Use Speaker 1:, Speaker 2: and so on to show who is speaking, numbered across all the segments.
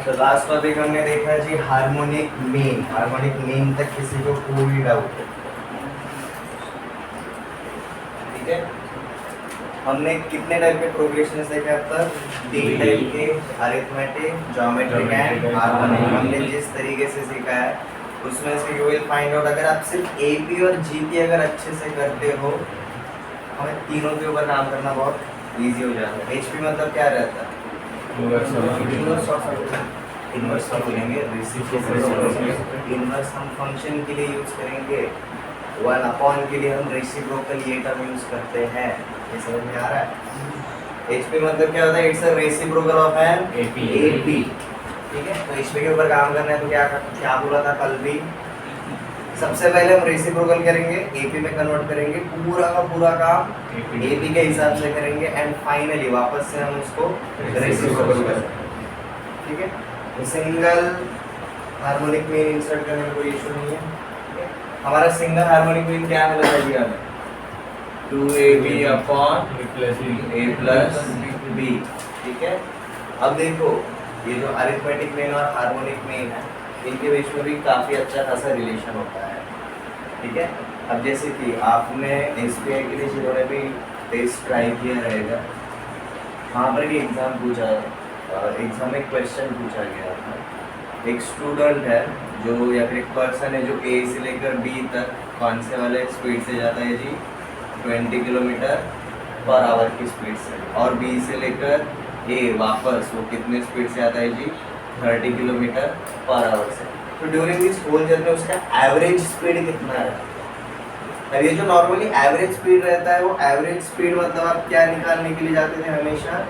Speaker 1: तो last topic हमने देखा जी हार्मोनिक मीन। हार्मोनिक मीन तक किसी को कोई डाउट है? ठीक है। हमने कितने टाइप के प्रोग्रेशन देखे अब तक? 3 टाइप के, अरिथमेटिक, ज्योमेट्रिक एंड हार्मोनिक। हमने जिस तरीके से सीखा है उसमें से यू विल फाइंड आउट, अगर आप सिर्फ एपी और जीपी अगर अच्छे से करते हो, हमें तीनों के ऊपर काम करना बहुत इजी हो जाता है। एचपी मतलब क्या रहता है? इनवर्स हम बोलेंगे, इनवर्स हम फंक्शन के लिए यूज करेंगे, 1 के लिए हम रेसिप्रोकल ये टर्म यूज करते हैं। ये समझ में आ रहा है? एचपी मतलब क्या होता है? It's a reciprocal of an AP. ठीक है, तो एचपी के ऊपर काम करना है तो क्या बोला था कल भी? सबसे पहले हम रेसिप्रोकल करेंगे, एपी में कन्वर्ट करेंगे, पूरा का पूरा काम एपी के हिसाब से करेंगे एंड फाइनली वापस से हम उसको रेसिप्रोकल करेंगे। ठीक है, तो सिंगल हार्मोनिक मीन इंसर्ट करने में कोई इशू नहीं है। हमारा सिंगल हार्मोनिक मीन क्या मिला था जी हमें? 2ab upon a plus b। ठीक है, अब देखो ये जो अरिथमेटिक मीन और हार्मोनिक मीन है, इनके बीच में भी काफ़ी अच्छा खासा रिलेशन होता है। ठीक है, अब जैसे कि आपने एसबीआई के लिए जिन्होंने भी टेस्ट ट्राई किया रहेगा, वहाँ पर भी एग्जाम में क्वेश्चन पूछा गया था। एक स्टूडेंट है जो या फिर एक पर्सन है जो ए से लेकर बी तक कौन से वाले स्पीड से जाता है जी? 20 किलोमीटर पर आवर की स्पीड से, और बी से लेकर ए वापस वो कितने स्पीड से आता है जी? 30 किलोमीटर पर आवर से। तो ड्यूरिंग दिस होल जर्नी उसका एवरेज स्पीड कितना है? अब ये जो नॉर्मली एवरेज स्पीड रहता है, वो एवरेज स्पीड मतलब आप क्या निकालने के लिए जाते थे? हमेशा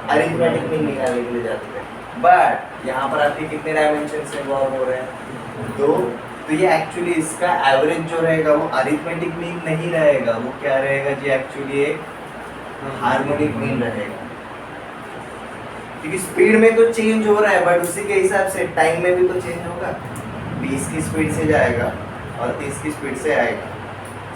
Speaker 1: अरिथमेटिक मीन निकालने के लिए जाते थे। बट यहाँ पर आपके कितने डायमेंशन से इन्वॉल्व हो रहे हैं? 2। तो ये एक्चुअली इसका एवरेज जो रहेगा वो अरिथमेटिक मीन नहीं रहेगा, वो क्या रहेगा जी? एक्चुअली एक हार्मोनिक मीन रहेगा। क्योंकि स्पीड में तो चेंज हो रहा है, बट उसी के हिसाब से टाइम में भी तो चेंज होगा। 20 की स्पीड से जाएगा और 30 की स्पीड से आएगा,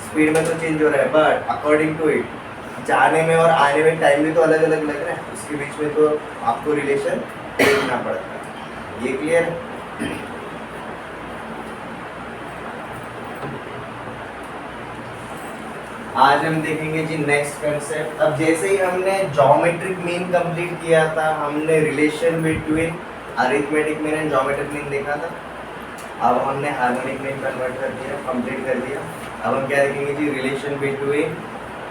Speaker 1: स्पीड में तो चेंज हो रहा है, बट अकॉर्डिंग टू इट जाने में और आने में टाइम भी तो अलग अलग लग रहा है, उसके बीच में तो आपको रिलेशन देखना पड़ता है। ये क्लियर? आज हम देखेंगे जी नेक्स्ट कंसेप्ट। अब जैसे ही हमने ज्योमेट्रिक मीन कंप्लीट किया था, हमने relation between arithmetic mean and geometric mean देखा था। अब हमने हार्मोनिक मीन कन्वर्ट कर दिया, कंप्लीट कर दिया। अब हम क्या देखेंगे जी? Relation between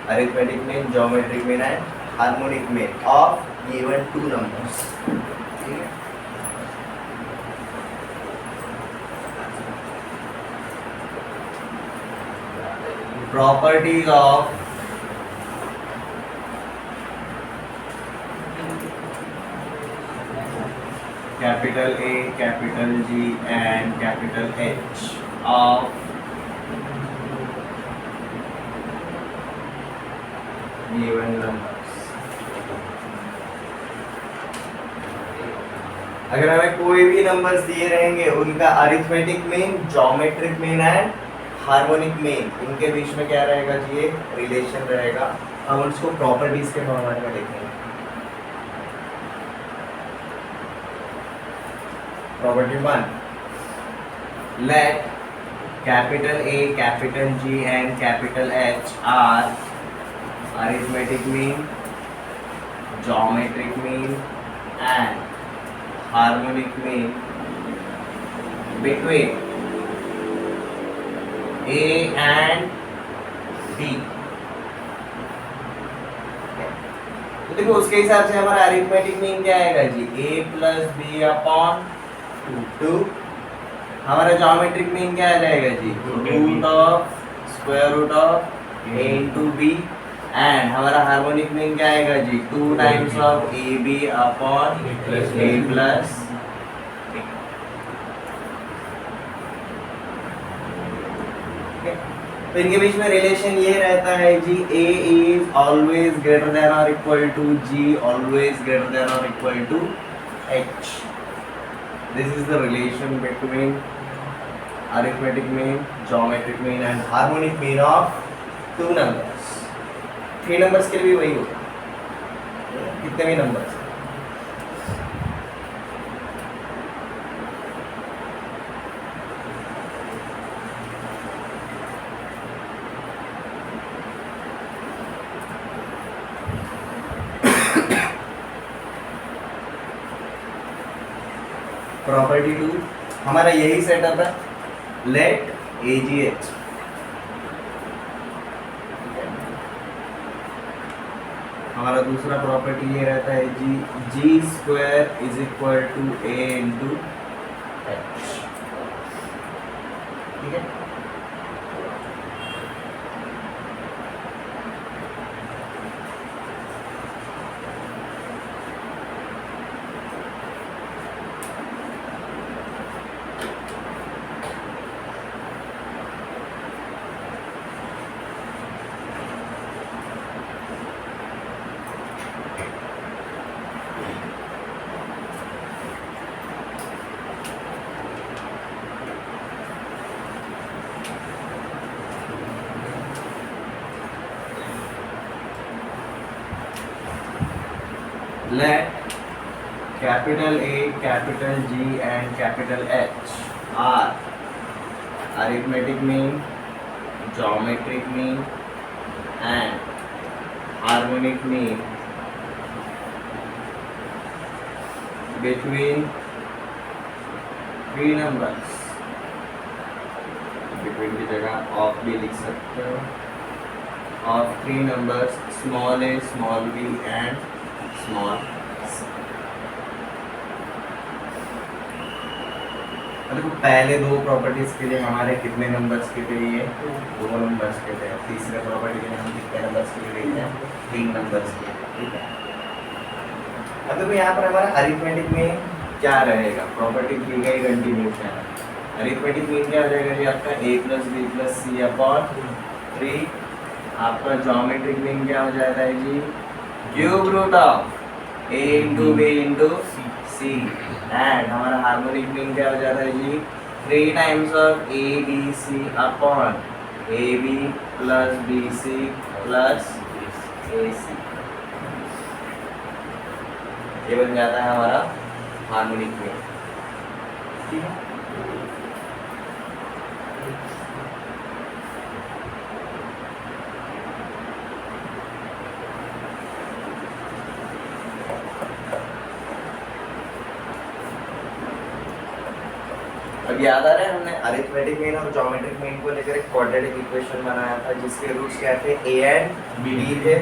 Speaker 1: arithmetic mean, geometric mean and harmonic mean of given 2 numbers. ठीक है, properties of capital A, capital G and capital H of given numbers। अगर हमें कोई भी नंबर्स दिए रहेंगे, उनका arithmetic mean, geometric mean and harmonic mean, इनके बीच में क्या रहेगा जी? एक रिलेशन रहेगा। हम उसको प्रॉपर्टीज के फॉर्मेट में देखेंगे। Property 1, let capital A, capital G and capital H are arithmetic mean, geometric mean and harmonic mean between A and B। तो देखो उसके हिसाब से हमारा अरिथमेटिक मीन क्या आएगा जी? A plus b upon 2। हमारा ज्योमेट्रिक मीन क्या आ जाएगा जी? Root of square root of A into b. And हमारा हार्मोनिक मीन क्या आएगा जी? 2 times of a b upon a plus. तो इनके बीच में रिलेशन ये रहता है जी, A is always greater than और equal to G, always greater than और equal to H। This is the relation between arithmetic mean, geometric mean and harmonic mean of 2 numbers. 3 numbers के लिए भी वही होगा, कितने भी नंबर्स। प्रॉपर्टी 2 हमारा यही सेटअप है, लेट AGH हमारा दूसरा प्रॉपर्टी ये रहता है G square is equal to A into H, ठीक है। Let capital A, capital G and capital H are arithmetic mean, geometric mean and harmonic mean between three numbers, between की जगह of भी लिख सकते हो, of three numbers small a, small b and small देखो पहले दो प्रॉपर्टीज के लिए हमारे कितने नंबर्स के थे, ये दो नंबर्स के थे। तीसरे प्रॉपर्टी के लिए हम कितने नंबर्स के लिए हैं, 3 नंबर्स के, ठीक है। अब देखो यहाँ पर हमारा अरिथमेटिक में क्या रहेगा, प्रॉपर्टी की गई कंटिन्यूशन। अरिथमेटिक मीन क्या हो जाएगा जी आपका a + b + c अपॉन 3। आपका ज्योमेट्रिक मीन क्या हो जाता है जी, cube root of a into b into c and हमारा हार्मोनिक मीन क्या हो जाता है जी 3 times of a b c upon ab plus bc plus ac, ये बन जाता है हमारा हार्मोनिक मीन, ठीक है। अब याद आ रहा है हमने अरिथमेटिक मीन और ज्योमेट्रिक मीन को लेकर एक क्वाड्रेटिक इक्वेशन बनाया था जिसके रूट्स क्या थे, a एंड b थे।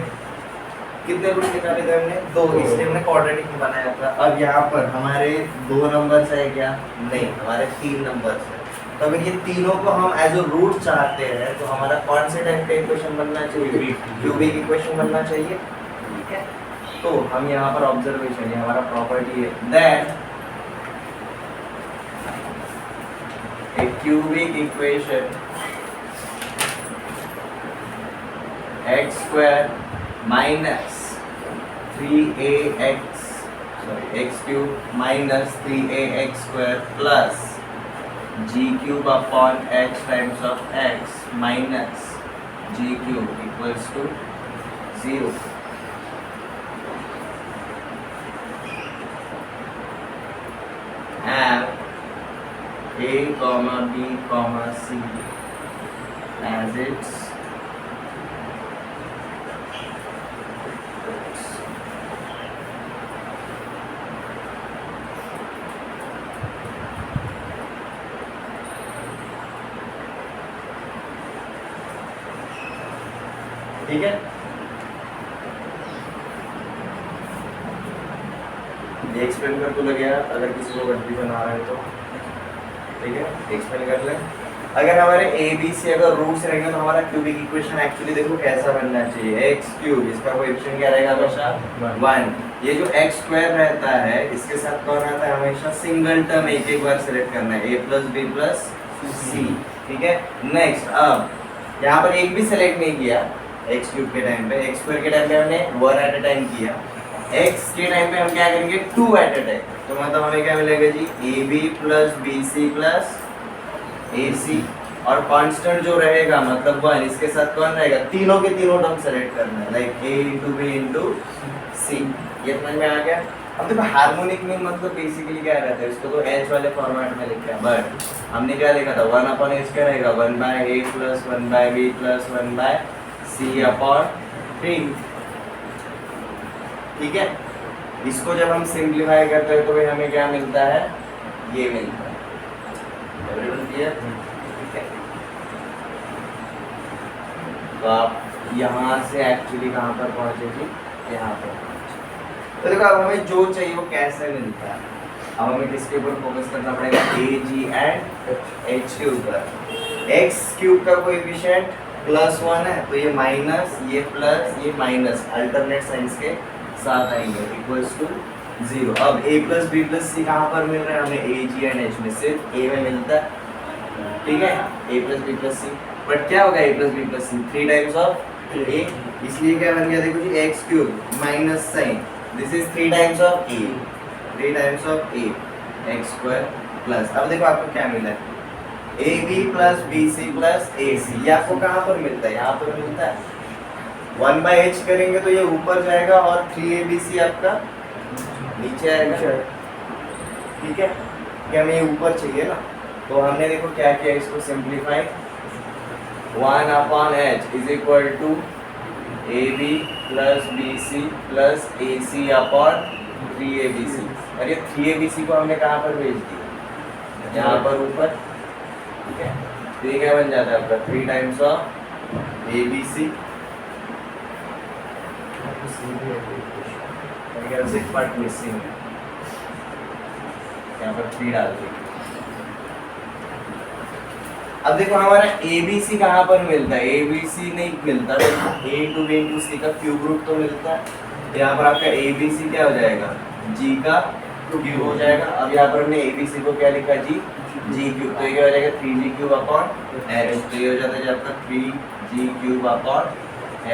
Speaker 1: कितने रूट्स निकाले थे हमने, 2, इसलिए हमने क्वाड्रेटिक में बनाया था। अब यहाँ पर हमारे 2 नंबर्स है क्या, नहीं, हमारे 3 नंबर्स है। तो अगर ये तीनों को हम एज अ रूट चाहते हैं तो हमारा कौन से टाइप का इक्वेशन बनना चाहिए, क्यूबिक इक्वेशन बनना चाहिए, ठीक है। तो हम यहाँ पर ऑब्जर्वेशन, ये हमारा प्रॉपर्टी है that a cubic equation x square minus 3x cube minus 3ax square plus g cube upon x times of x minus g cube equals to 0. And a comma b comma c as its ठीक है। ये explain कर तो लगे यार, अगर किसी को कंफ्यूजन आ रहा है तो ठीक है, एक्सप्लेन कर लें। अगर हमारे ए बी सी अगर रूट्स रहेंगे तो हमारा क्यूबिक इक्वेशन एक्चुअली देखो कैसा बनना चाहिए, एक्स क्यूब, इसका कोएफिशिएंट क्या रहेगा हमेशा 1। ये जो एक्स स्क्वायर रहता है इसके साथ कौन आता है, हमेशा सिंगल टर्म एक एक बार सिलेक्ट करना है, a + b + c, ठीक है। नेक्स्ट, अब यहाँ पर एक भी सिलेक्ट नहीं किया एक्स क्यूब के टाइम पे, एक्स स्क्वायर के टाइम पे हमने 1 एट अ टाइम किया, एक्स के टाइम पे हम क्या करेंगे 2 एट अ टाइम। तो मतलब हमें क्या मिलेगा जी, ab + bc + ac, और कांस्टेंट जो रहेगा मतलब 1, इसके साथ कौन रहेगा, तीनों के तीनों टर्म सेलेक्ट करना है, लाइक a × b × c। ये समझ में आ गया। अब देखो हार्मोनिक मीन मतलब बेसिकली क्या रहता है, इसको तो h वाले फॉर्मेट में लिखा है, बट हमने क्या लिखा था 1/h क्या रहेगा 1/a + 1/b + 1/c/3, ठीक है। इसको जब हम सिंप्लीफाई करते हैं तो हमें क्या मिलता है, ये मिलता है। Everyone clear? ठीक है, तो आप यहाँ से एक्चुअली कहाँ पर पहुँचे थी? यहाँ पर। तो देखो अब हमें जो चाहिए वो कैसे मिलता है। अब हमें किसके ऊपर फोकस करना पड़ेगा? ए जी एंड एच के ऊपर। एक्स क्यूब का कोएफिशिएंट +1 है, तो ये माइनस, ये प्लस, ये माइनस अल्टरनेट साइंस के साथ आएंगे, इक्वल्स टू 0। अब a प्लस बी प्लस सी कहाँ पर मिल रहा है? हमें ए जी एंड एच में सिर्फ ए में मिलता है, ठीक है, a plus B plus C. But क्या होगा a plus B plus C? 3 times of a, इसलिए क्या बन गया? देखो जी, x cube minus sign, this is 3 times of a, 3 times of a, x square plus. अब देखो आपको क्या मिला है? A B plus B C plus A C. ये आपको कहाँ पर मिलता है? यहाँ पर मिलता है। 1/h करेंगे तो ये ऊपर जाएगा और 3abc आपका नीचे आएगा, ठीक है, कि हमें ये ऊपर चाहिए ना। तो हमने देखो क्या किया, इसको simplify, 1/h is equal to ab plus bc plus ac upon 3abc। और ये 3abc को हमने कहाँ पर भेज दिया? यहाँ पर ऊपर, ठीक है। तो ये क्या बन जाता है आपका? 3 टाइम्स ऑफ abc, एक पार्ट मिसिंग है, यहाँ पर 3 डाल देंगे। अब देखो हमारा ABC कहाँ पर मिलता है? ABC नहीं मिलता, A to B into C का क्यूब रूट तो मिलता है। यहाँ पर आपका ABC क्या हो जाएगा? G का क्यूब हो जाएगा। अब यहाँ पर हमने ABC को क्या लिखा? G क्यूब, तो ये क्या हो जाएगा? 3G क्यूब अपॉन H, तो ये हो जाता है आपका 3G cube upon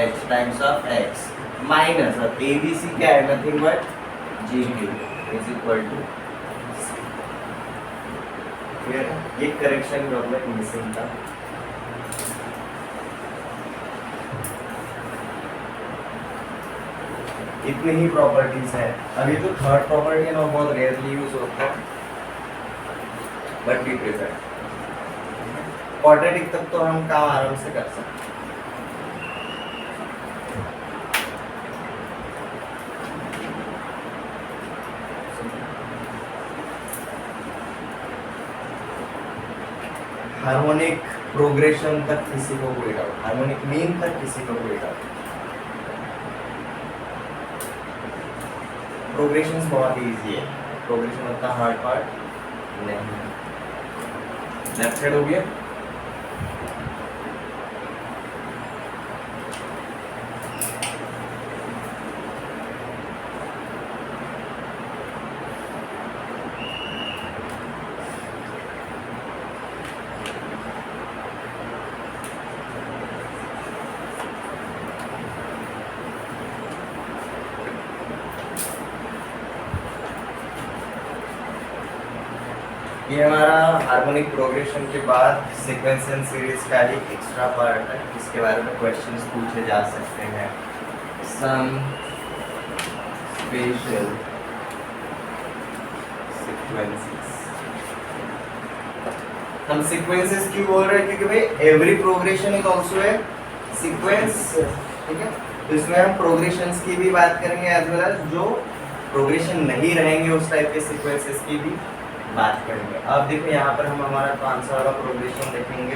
Speaker 1: H times of X minus, अब ABC क्या है? Nothing but G cube is equal to. ये करेक्शन प्रॉब्लम मिसिंग था। इतनी ही प्रॉपर्टीज है। अभी तो थर्ड प्रॉपर्टी है ना, बहुत रेयरली यूज होता है, बट वी प्रिफर। क्वाड्रेटिक तक तो हम काम आराम से कर सकते हैं। हार्मोनिक प्रोग्रेशन तक किसी को कोई डाउट? हार्मोनिक मीन तक किसी को कोई डाउट? प्रोग्रेशन बहुत इजी है, प्रोग्रेशन उतना हार्ड पार्ट नहीं। लेफ्ट साइड हो गया। ये हमारा हार्मोनिक प्रोग्रेशन के बाद सीक्वेंस एंड सीरीज का ही एक्स्ट्रा पार्ट है, इसके बारे में क्वेश्चंस पूछे जा सकते हैं। Some special sequences. हम सीक्वेंसेस क्यों बोल रहे हैं? क्योंकि भाई every progression is also a sequence, ठीक है। तो इसमें हम प्रोग्रेशंस की भी बात करेंगे एज वेल एज जो प्रोग्रेशन नहीं रहेंगे उस टाइप के सीक्वेंसेस की भी बात करेंगे। अब देखो यहाँ पर हम हमारा कौन सा वाला प्रोग्रेशन देखेंगे?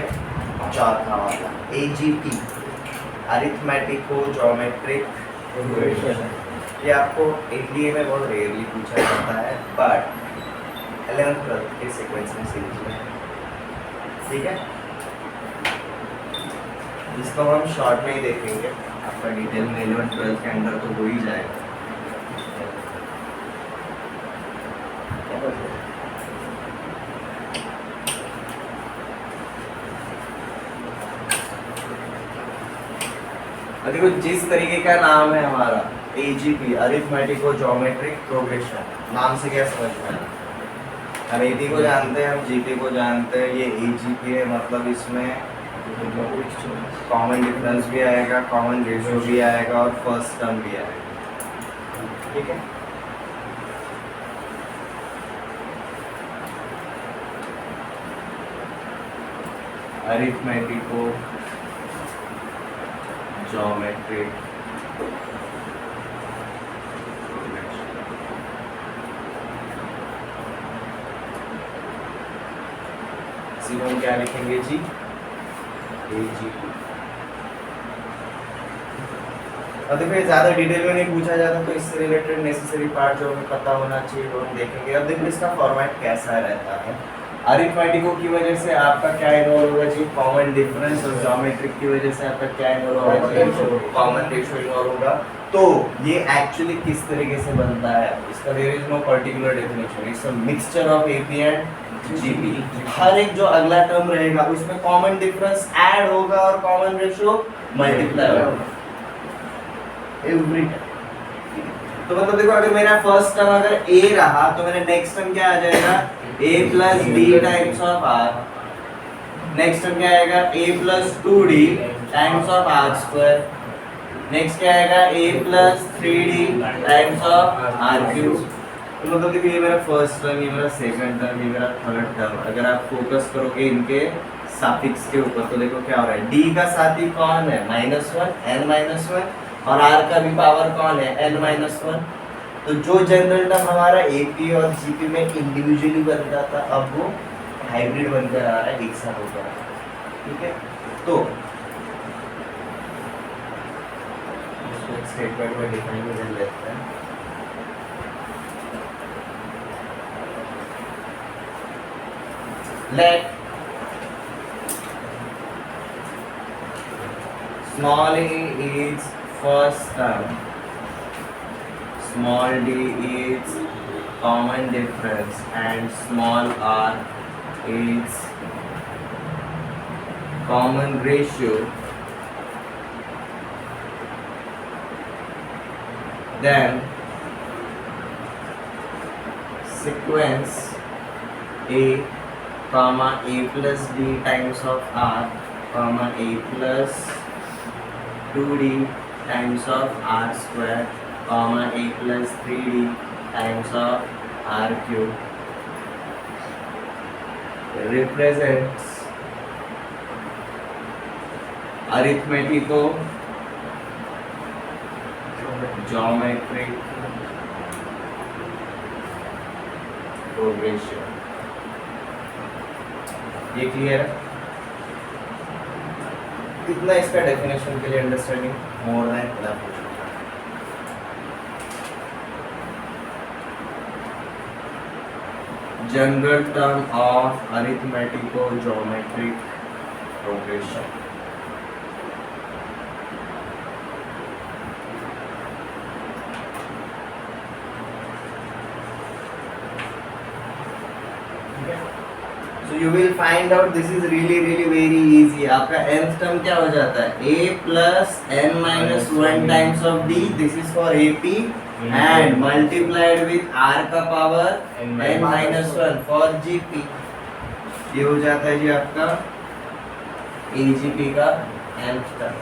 Speaker 1: चौथा वाला, AGP, अरिथमेटिको ज्योमेट्रिक प्रोग्रेशन। ये आपको एनडीए में बहुत रेयरली पूछा जाता है, बट 11th 12th के सीक्वेंस में सीरीज में, ठीक है। इसको हम शॉर्ट में ही देखेंगे, आपका डिटेल में 11th 12th के अंदर तो हो ही जाएगा। देखो जिस तरीके का नाम है हमारा AGP, अरिथमेटिको ज्योमेट्रिक प्रोग्रेशन, नाम से क्या समझ में आया? हम AD को जानते हैं, हम GP को जानते हैं, ये AGP है, मतलब इसमें कॉमन डिफरेंस भी आएगा, कॉमन रेशियो भी आएगा और फर्स्ट टर्म भी आएगा, ठीक है। अरिथमेटिको ज्योमेट्रिक मैक्सिमम क्या लिखेंगे जी, AGP। अब देखो ये ज्यादा डिटेल में नहीं पूछा जाता, तो इससे रिलेटेड नेसेसरी पार्ट जो हमें पता होना चाहिए वो हम देखेंगे। अब देखो इसका फॉर्मेट कैसा रहता है। अरिथमेटिको की वजह से आपका क्या इन्वॉल्व होगा जी, कॉमन डिफरेंस, और ज्योमेट्रिक की वजह से आपका क्या इन्वॉल्व होगा जी, कॉमन रेशियो इन्वॉल्व होगा। तो ये एक्चुअली किस तरीके से बनता है, इसका there is no particular definition, it's a mixture of AP and GP. हर एक जो अगला टर्म रहेगा उसमें कॉमन डिफरेंस ऐड होगा और कॉमन रेशियो मल्टीप्लाई होगा एवरी टाइम। तो मतलब देखो अगर मेरा फर्स्ट टर्म अगर a रहा तो मेरा नेक्स्ट टर्म क्या आ जाएगा, a plus b times of r। Next term क्या आएगा, a plus 2d times of r square. Next क्या आएगा, a plus 3d times of r cube. तो मतलब देखो ये मेरा फर्स्ट टर्म, ये मेरा सेकंड टर्म, ये मेरा थर्ड टर्म। अगर आप फोकस करोगे इनके सफिक्स के ऊपर तो देखो क्या हो रहा है, d का साथी कौन है, -1, n-1, और r का भी पावर कौन है, n-1। तो जो जनरल टर्म हमारा AP और GP में इंडिविजुअली बनता था अब वो हाइब्रिड बनकर आ रहा है, एक साथ होकर आ रहा है। ठीक है, तो इसको एक स्टेटमेंट में डिफाइन कर लेते हैं। Let small a is first term, small d is common difference, and small r is common ratio. Then sequence a comma a plus d times of r comma a plus 2d times of r square comma a plus 3d times of r cube represents arithmetico geometric progression। ये clear है? इतना इसका definition के लिए understanding more than enough. General term of arithmetico geometric progression. So you will find out this is really very easy। आपका nth term क्या हो जाता है, a plus n-1 times of d, this is for AP, and multiplied with r का power n-1 for GP। ये हो जाता है जी आपका AGP का nth टर्म।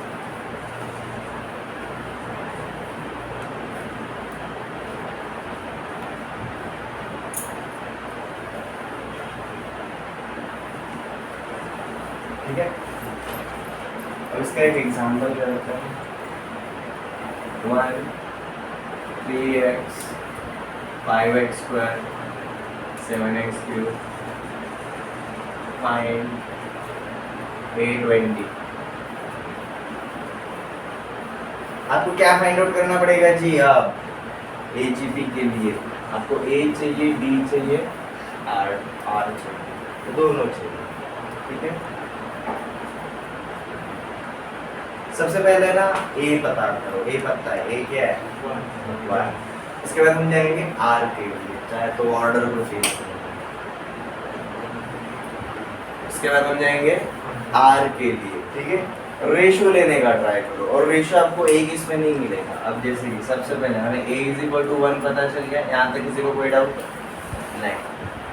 Speaker 1: ठीक है, और इसका एक एग्जांपल क्या होता है, 1 3x 5x square 7x cube find 820। आपको क्या फाइंड आउट करना पड़ेगा जी, अब AGP के लिए आपको A चाहिए, D चाहिए, R चाहिए, तो दोनों चाहिए। ठीक है, सबसे पहले ना A पता करो, A पता है, A क्या है 1। इसके बाद हम जाएंगे R के लिए, चाहे तो ऑर्डर को चेंज करें। इसके बाद हम जाएंगे R के लिए। ठीक है, रेशियो लेने का ट्राई करो, और रेशियो आपको एक इसमें नहीं मिलेगा। अब जैसे कि सबसे पहले हमें A = 1 पता चल गया, यहाँ तक किसी को कोई डाउट नहीं।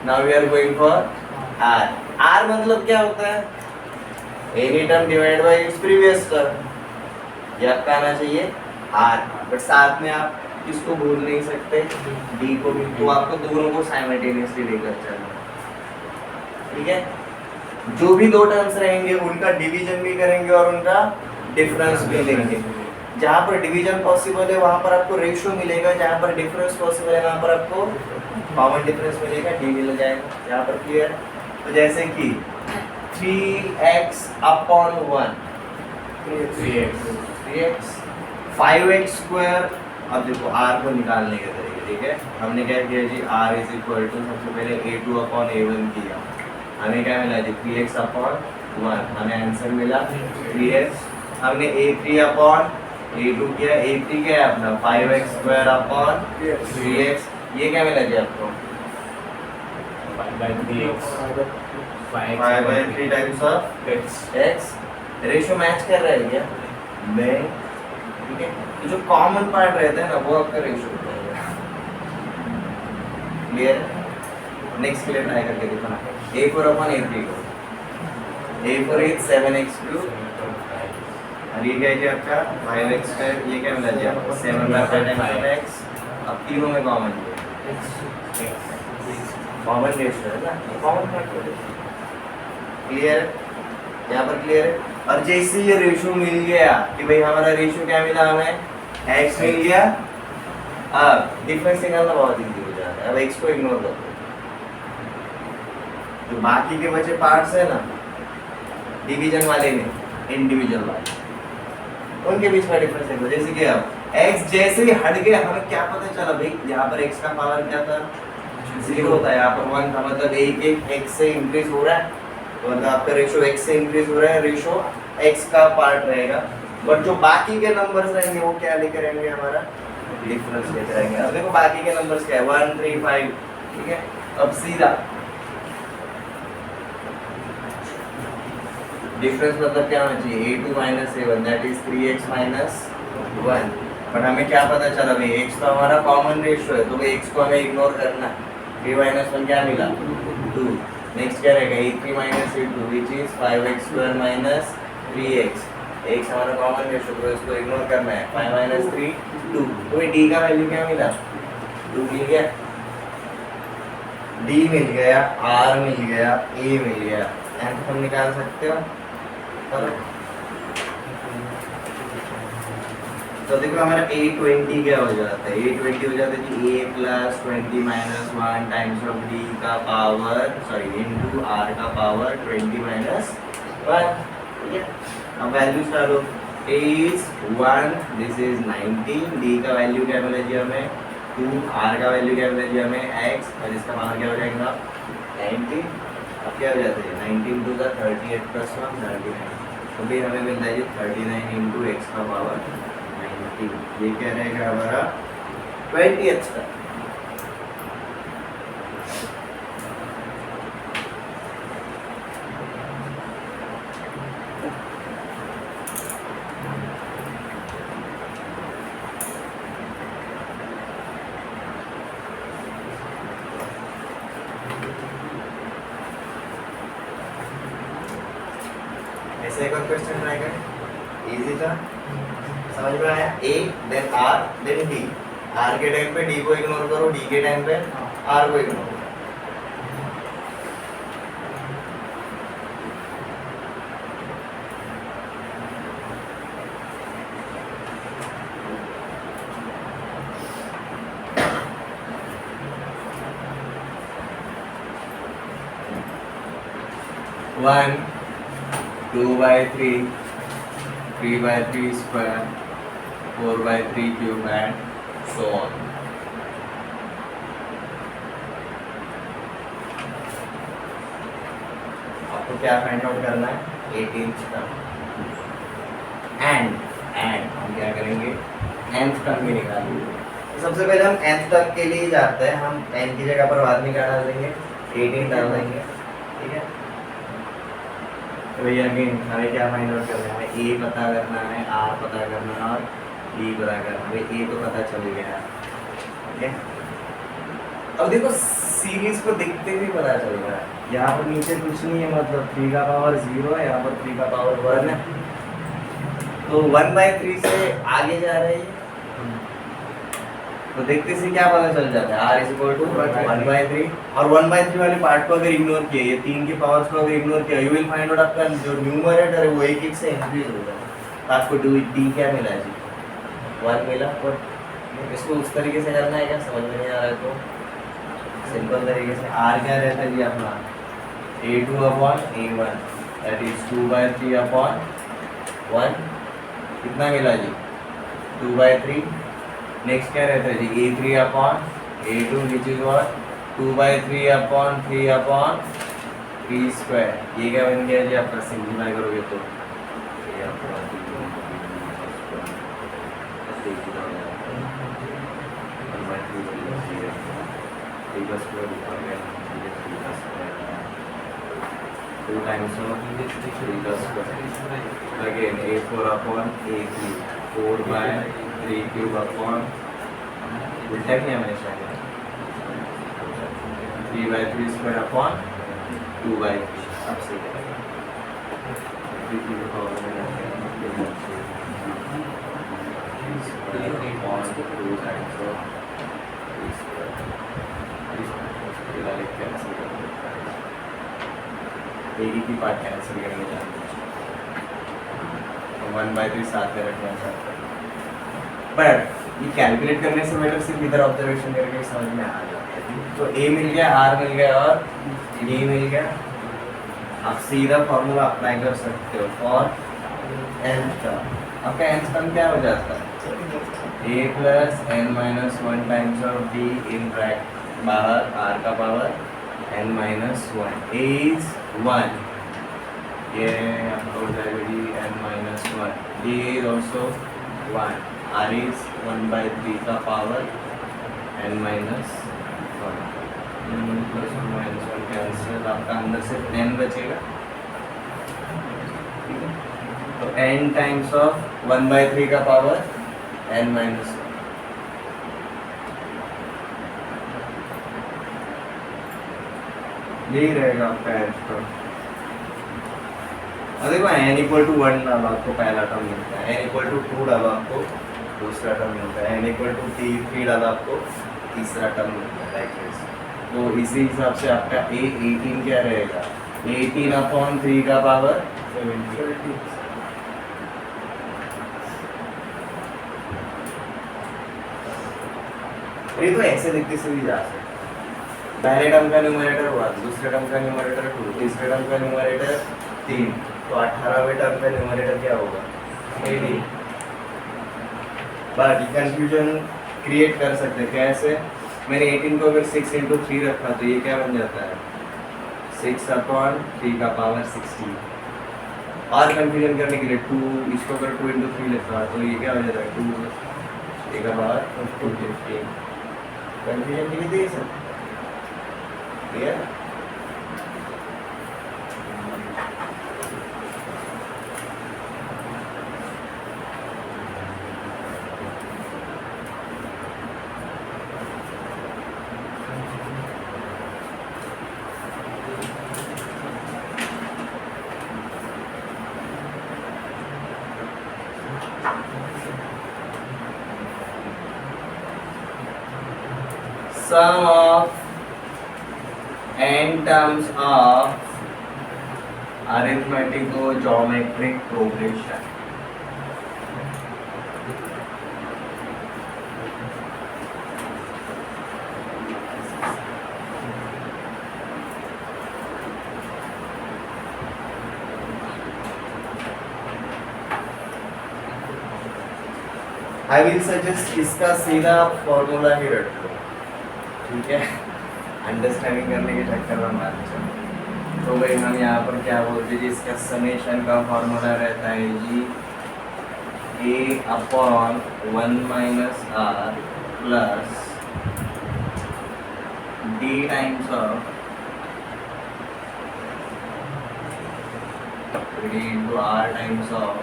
Speaker 1: Now we are going for R। R मतलब क्या होता है, any term divide by its previous term. ये आपका आना चाहिए R, बट साथ में आप किसको भूल नहीं सकते, D को भी, तो आपको दोनों को साइमल्टेनियसली लेकर चलना। ठीक है, जो भी दो टर्म्स रहेंगे उनका डिवीजन भी करेंगे और उनका डिफरेंस भी लेंगे। जहाँ पर डिवीजन पॉसिबल है वहाँ पर आपको रेशियो मिलेगा, जहाँ पर डिफरेंस पॉसिबल है वहाँ पर आपको कॉमन डिफरेंस मिलेगा, D मिल जाएगा। यहाँ पर क्लियर? तो जैसे कि 3x upon 1 3x 5x square. अब देखो r को निकालने के तरीके, ठीक है। हमने क्या किया जी, r इज इक्वल टू सबसे पहले a2 अपॉन a1 किया, हमें क्या मिला जी 3x अपॉन 1, हमें आंसर मिला 3x। हमने a3 अपॉन a2 किया, a3 क्या है अपना 5x स्क्वायर अपॉन 3x, ये क्या मिला जी आपको 5 by 3 times of x। Ratio match कर रहा है क्या नहीं, ठीक है। तो जो कॉमन पार्ट रहता है ना वो आपका रेशियो होता है। क्लियर? नेक्स्ट के लिए ट्राई करके दिखाना। a4 अपॉन a3 को, a4 इज 7x3 और ये क्या है जी आपका 5x स्क्वायर, ये क्या मिला जी आपको 7 by 5 टाइम्स x। अब तीनों में कॉमन है, कॉमन रेशियो है ना, कॉमन पार्ट। क्लियर? यहाँ पर क्लियर है। और जैसे ये रेशियो मिल गया कि भाई हमारा रेशियो क्या मिला, हमें x मिल गया, अब डिफरेंस निकालना बहुत इजी हो जाता है। अब x को इग्नोर कर दो, जो बाकी के बचे पार्ट्स है ना डिवीजन वाले में, इंडिविजुअल वाले, उनके बीच में डिफरेंस देखो। जैसे कि अब x जैसे ही हट गया, हमें क्या पता चला भाई यहाँ पर x का पावर क्या था 0 होता है, यहाँ पर 1 था, मतलब एक x से इंक्रीज हो रहा है, तो मतलब आपका रेशियो x से इंक्रीज हो रहा है, रेशियो x का पार्ट रहेगा। बट जो बाकी के नंबर्स रहेंगे वो क्या लेकर आएंगे, हमारा डिफरेंस लेकर आएंगे। अब देखो बाकी के नंबर्स क्या है 1 3 5, ठीक है। अब सीधा डिफरेंस मतलब क्या होना चाहिए a2 minus a1 that is 3x minus 1। But हमें क्या पता चला भाई x तो हमारा कॉमन रेशियो है, तो भाई x को हमें इग्नोर करना है। 3 minus 1 क्या मिला 2। नेक्स्ट क्या रहेगा a3 minus a2 which is 5x square minus 3x। x हमारा कॉमन रेशियो, तो इसको इग्नोर करना है। 5 minus 3 2, तो d का वैल्यू क्या मिला 2 मिल गया, d मिल गया, r मिल गया, a मिल गया। एंड हम निकाल सकते हो। तो देखो हमारा a20 क्या हो जाता है, a20 हो जाता है कि a plus 20 minus 1 times of d का पावर इनटू r का पावर 20 minus 1, ठीक है। अब वैल्यूज डालो, a is 1, this is 90, d का वैल्यू क्या मिला जी हमें 2, r का वैल्यू क्या मिला जी हमें x, और इसका पावर क्या हो जाएगा 90। अब क्या हो जाता है 19 टू द 38 प्लस 1 39, तो भी हमें मिलता है जी 39 इंटू एक्स का पावर 90। ये क्या रहेगा हमारा 20th का। ऐसे एक और क्वेश्चन ट्राई करें, इजी था, समझ में आया। a then r then d, r के टाइम पे d को इग्नोर करो, d के टाइम पे r को इग्नोर करो। One 2 by 3, 3 by 3 square, 4 by 3 cube and so on। आपको क्या फाइंड आउट करना है 18th टर्म। एंड हम क्या करेंगे nth टर्म भी निकालेंगे। तो सबसे पहले हम nth टर्म के लिए जाते हैं, हम n की जगह पर बाद में क्या डाल देंगे 18 डाल देंगे, ठीक है। तो भैया अगेन हमें क्या फाइंड आउट करना है, a पता करना है, r पता करना है और d पता करना है। a तो पता चल गया, ठीक है। अब देखो सीरीज को देखते हुए पता चल रहा है, यहाँ पर नीचे कुछ नहीं है, मतलब 3 का पावर 0 है, यहाँ पर 3 का पावर 1 है, तो 1/3 से आगे जा रहे हैं। तो देखते से क्या पता चल जाता है r इज इक्वल टू 1/3, और 1/3 वाले पार्ट को अगर इग्नोर किया, ये 3 के पावर्स को अगर इग्नोर किया, यू विल फाइंड आउट आपका जो न्यूमरेटर है वो एक से इंक्रीज होगा। तो आपको d क्या मिला जी 1 मिला। और इसको उस तरीके से करना है, क्या समझ में नहीं आ रहा है तो सिंपल तरीके से r क्या रहता है जी अपना a2 upon a1, that is 2/3 upon 1, कितना मिला जी 2/3। नेक्स्ट क्या रहता है जी A3 upon A2 which is what 2/3 upon 3 upon 3 square. ये क्या बन गया जी आपका, सिंप्लीफाई करोगे तो ये आपका two times of 3 square again A4 upon A3 4/3 cube upon उल्टा किया मैंने शायद 3/3 स्क्वायर अपॉन 2/3। अब सही है एक ही पार्ट कैंसिल करेंगे जानते 1/3 साथ में रखना चाहता हूँ, बट ये कैलकुलेट करने से बेटर सिर्फ इधर ऑब्जर्वेशन करके समझ में आ जाता है। तो A मिल गया, R मिल गया और D मिल गया। आप सीधा फॉर्मूला अप्लाई कर सकते हो फॉर nth टर्म। आपका nth टर्म क्या हो जाता है A plus n-1 times of D in bracket बाहर R का पावर n-1 A इज 1, ये आपका हो जाएगा जी n-1, D is also 1, R is 1/3 का पावर n-1 प्लस -1 कैंसिल, आपका अंदर से n बचेगा। तो n टाइम्स ऑफ 1/3 का पावर n-1 यही रहेगा आपका आंसर। और देखो n इक्वल टू 1 डालो आपको पहला टर्म मिलता है, n इक्वल टू 2 डालो आपको दूसरा टर्म मिलता है, n इक्वल टू 3 डालो आपको तीसरा टर्म मिलता है। तो इसी हिसाब से आपका A18 क्या रहेगा 18 अपॉन 3 का पावर 70। ये तो ऐसे देखते से भी जा सकते, पहले टर्म का न्यूमरेटर हुआ, दूसरे टर्म का न्यूमरेटर 2, तीसरे टर्म का न्यूमरेटर 3, तो 18वें टर्म का न्यूमरेटर क्या होगा 18। बट कंफ्यूजन क्रिएट कर सकते हैं कैसे, मैंने 18 को अगर 6 इंटू 3 रखा तो ये क्या बन जाता है 6 अपॉन 3 का पावर 16। और कंफ्यूजन करने के लिए 2, इसको अगर 2 इंटू 3 लिखा तो ये क्या हो जाता है 2 3 का पावर 15। कंफ्यूजन के लिए दे सकते clear. Sum of n terms of arithmetico-geometric progression. I will suggest इसका सीधा फॉर्मूला ही रख लो, ठीक है, अंडरस्टैंडिंग करने के चक्कर में मान चलो। तो भाई हम यहाँ पर क्या बोलते हैं, इसका समेशन का फॉर्मूला रहता है जी A upon 1 minus R plus D times of D into R times of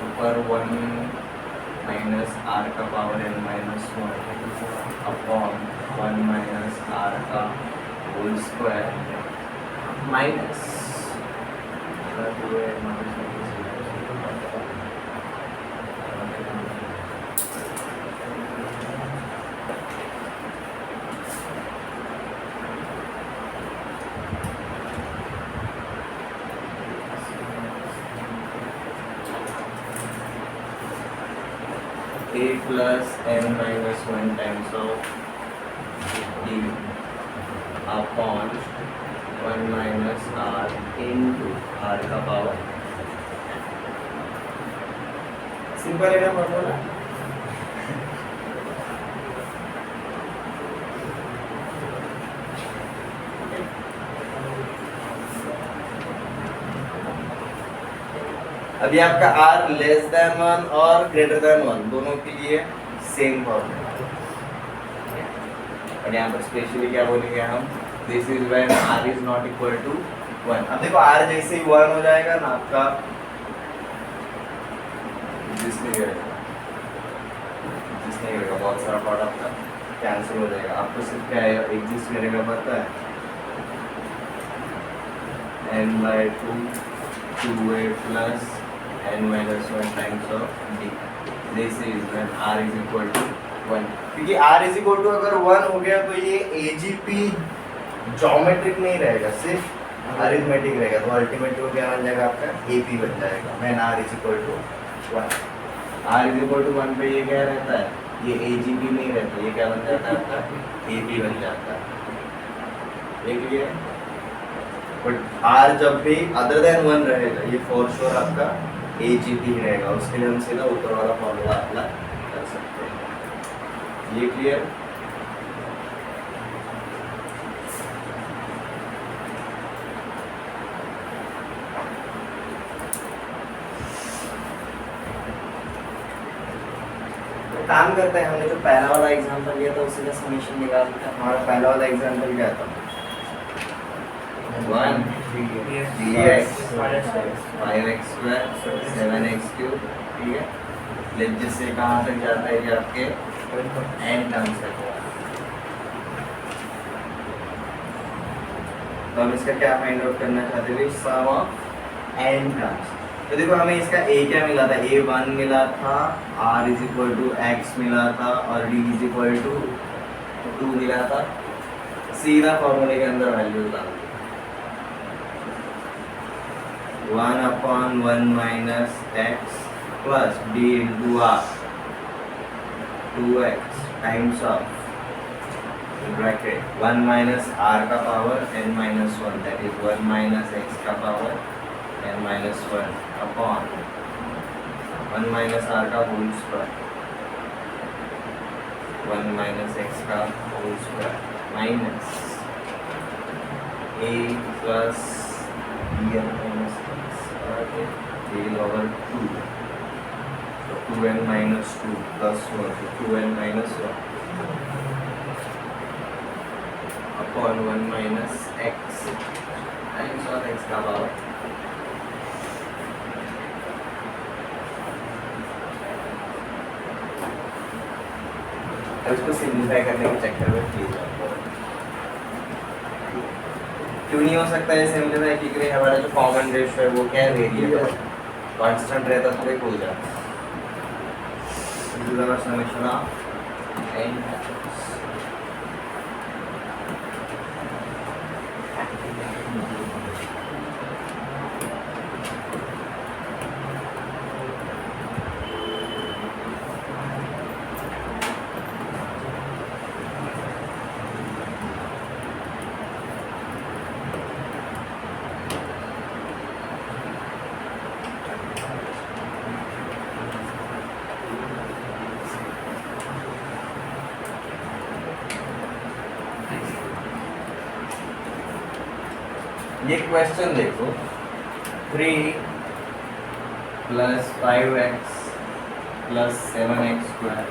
Speaker 1: ऊपर 1 माइनस R का power n-1 upon 1 minus R का whole square minus A plus n-1 times of D upon 1 1 minus R into R का power. Simple है ना formula. अभी आपका r less than 1 और greater than 1 दोनों के लिए सेम फॉर्मूला। और यहाँ पर स्पेशली क्या बोलेंगे हम, this is when r is not equal to 1। अब देखो r जैसे ही 1 हो जाएगा ना आपका एग्जिस्ट नहीं करेगा, बहुत सारा पार्ट आपका कैंसिल हो जाएगा। आपको सिर्फ क्या है एग्जिस्ट करेगा पता है, n/2 2a plus n minus 1 times of d। This is when r is equal to 1। क्योंकि r is equal to अगर 1 हो गया तो ये AGP ज्योमेट्रिक नहीं रहेगा, सिर्फ अरिथमेटिक रहेगा। तो अल्टीमेटली क्या बन जाएगा आपका AP बन जाएगा when r is equal to 1। r is equal to 1 पे ये क्या रहता है, ये AGP नहीं रहता, ये क्या बन जाता है आपका AP बन जाता है। देख लिया। बट r जब भी अदर देन 1 रहेगा ये फॉर श्योर आपका AGP ही रहेगा। उसके लिए हम सीधा ऊपर वाला फॉर्मूला अप्लाई कर सकते हैं। ये क्लियर। तो काम करते हैं, हमने जो पहला वाला एग्जांपल लिया था उसी का समीशन निकालते हैं। हमारा पहला वाला एग्जांपल क्या था, 1 3x 5x square 7x cube. ठीक है, लेट जिससे कहाँ तक जाता है कि आपके n टर्म्स तक। तो हम इसका क्या फाइंड आउट करना चाहते थे, सम ऑफ n टर्म्स। तो देखो हमें इसका a क्या मिला था, a1 मिला था, r is equal to x मिला था और d इज इक्वल टू 2 मिला था। सीधा फॉर्मूले के अंदर वैल्यू डाल 1/1 minus x plus d into r 2x times of bracket 1 minus r का power n minus 1 that is 1 minus x का power n minus 1 upon 1 minus r का होल स्क्वायर 1 minus x का होल स्क्वायर minus a plus b n minus a over 2 so 2n minus 2 plus 1 so 2n minus 1 upon 1 minus x times of x का power. इसको simplify करने के चक्कर में please क्यों नहीं हो सकता है सिंप्लीफाई, क्योंकि हमारा जो कॉमन रेशियो है वो क्या है, वेरिएबल कांस्टेंट रहता तो एक हो जाता। समीकरण n ये क्वेश्चन देखो 3 plus 5x plus 7x square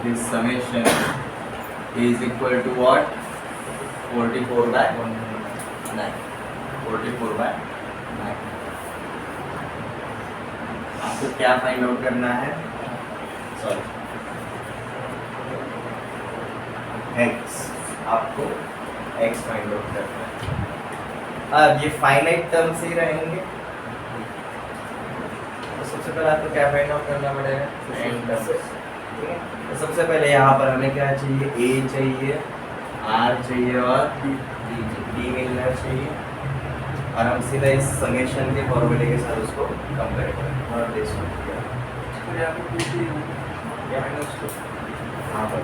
Speaker 1: this summation is equal to what, 44/9 44/9। आपको क्या फाइंड आउट करना है, सॉरी x, आपको x फाइंड आउट करना है। अब ये फाइनाइट टर्म्स ही रहेंगे तो सबसे पहले आपको क्या फाइंड आउट करना पड़ेगा, n टर्म्स। ठीक है, तो सबसे पहले यहाँ पर हमें क्या चाहिए, a चाहिए, r चाहिए और d मिलना चाहिए और हम सीधा इस समेशन के फॉर्मूले के साथ उसको कंपेयर करेंगे और
Speaker 2: -2
Speaker 1: हाँ पर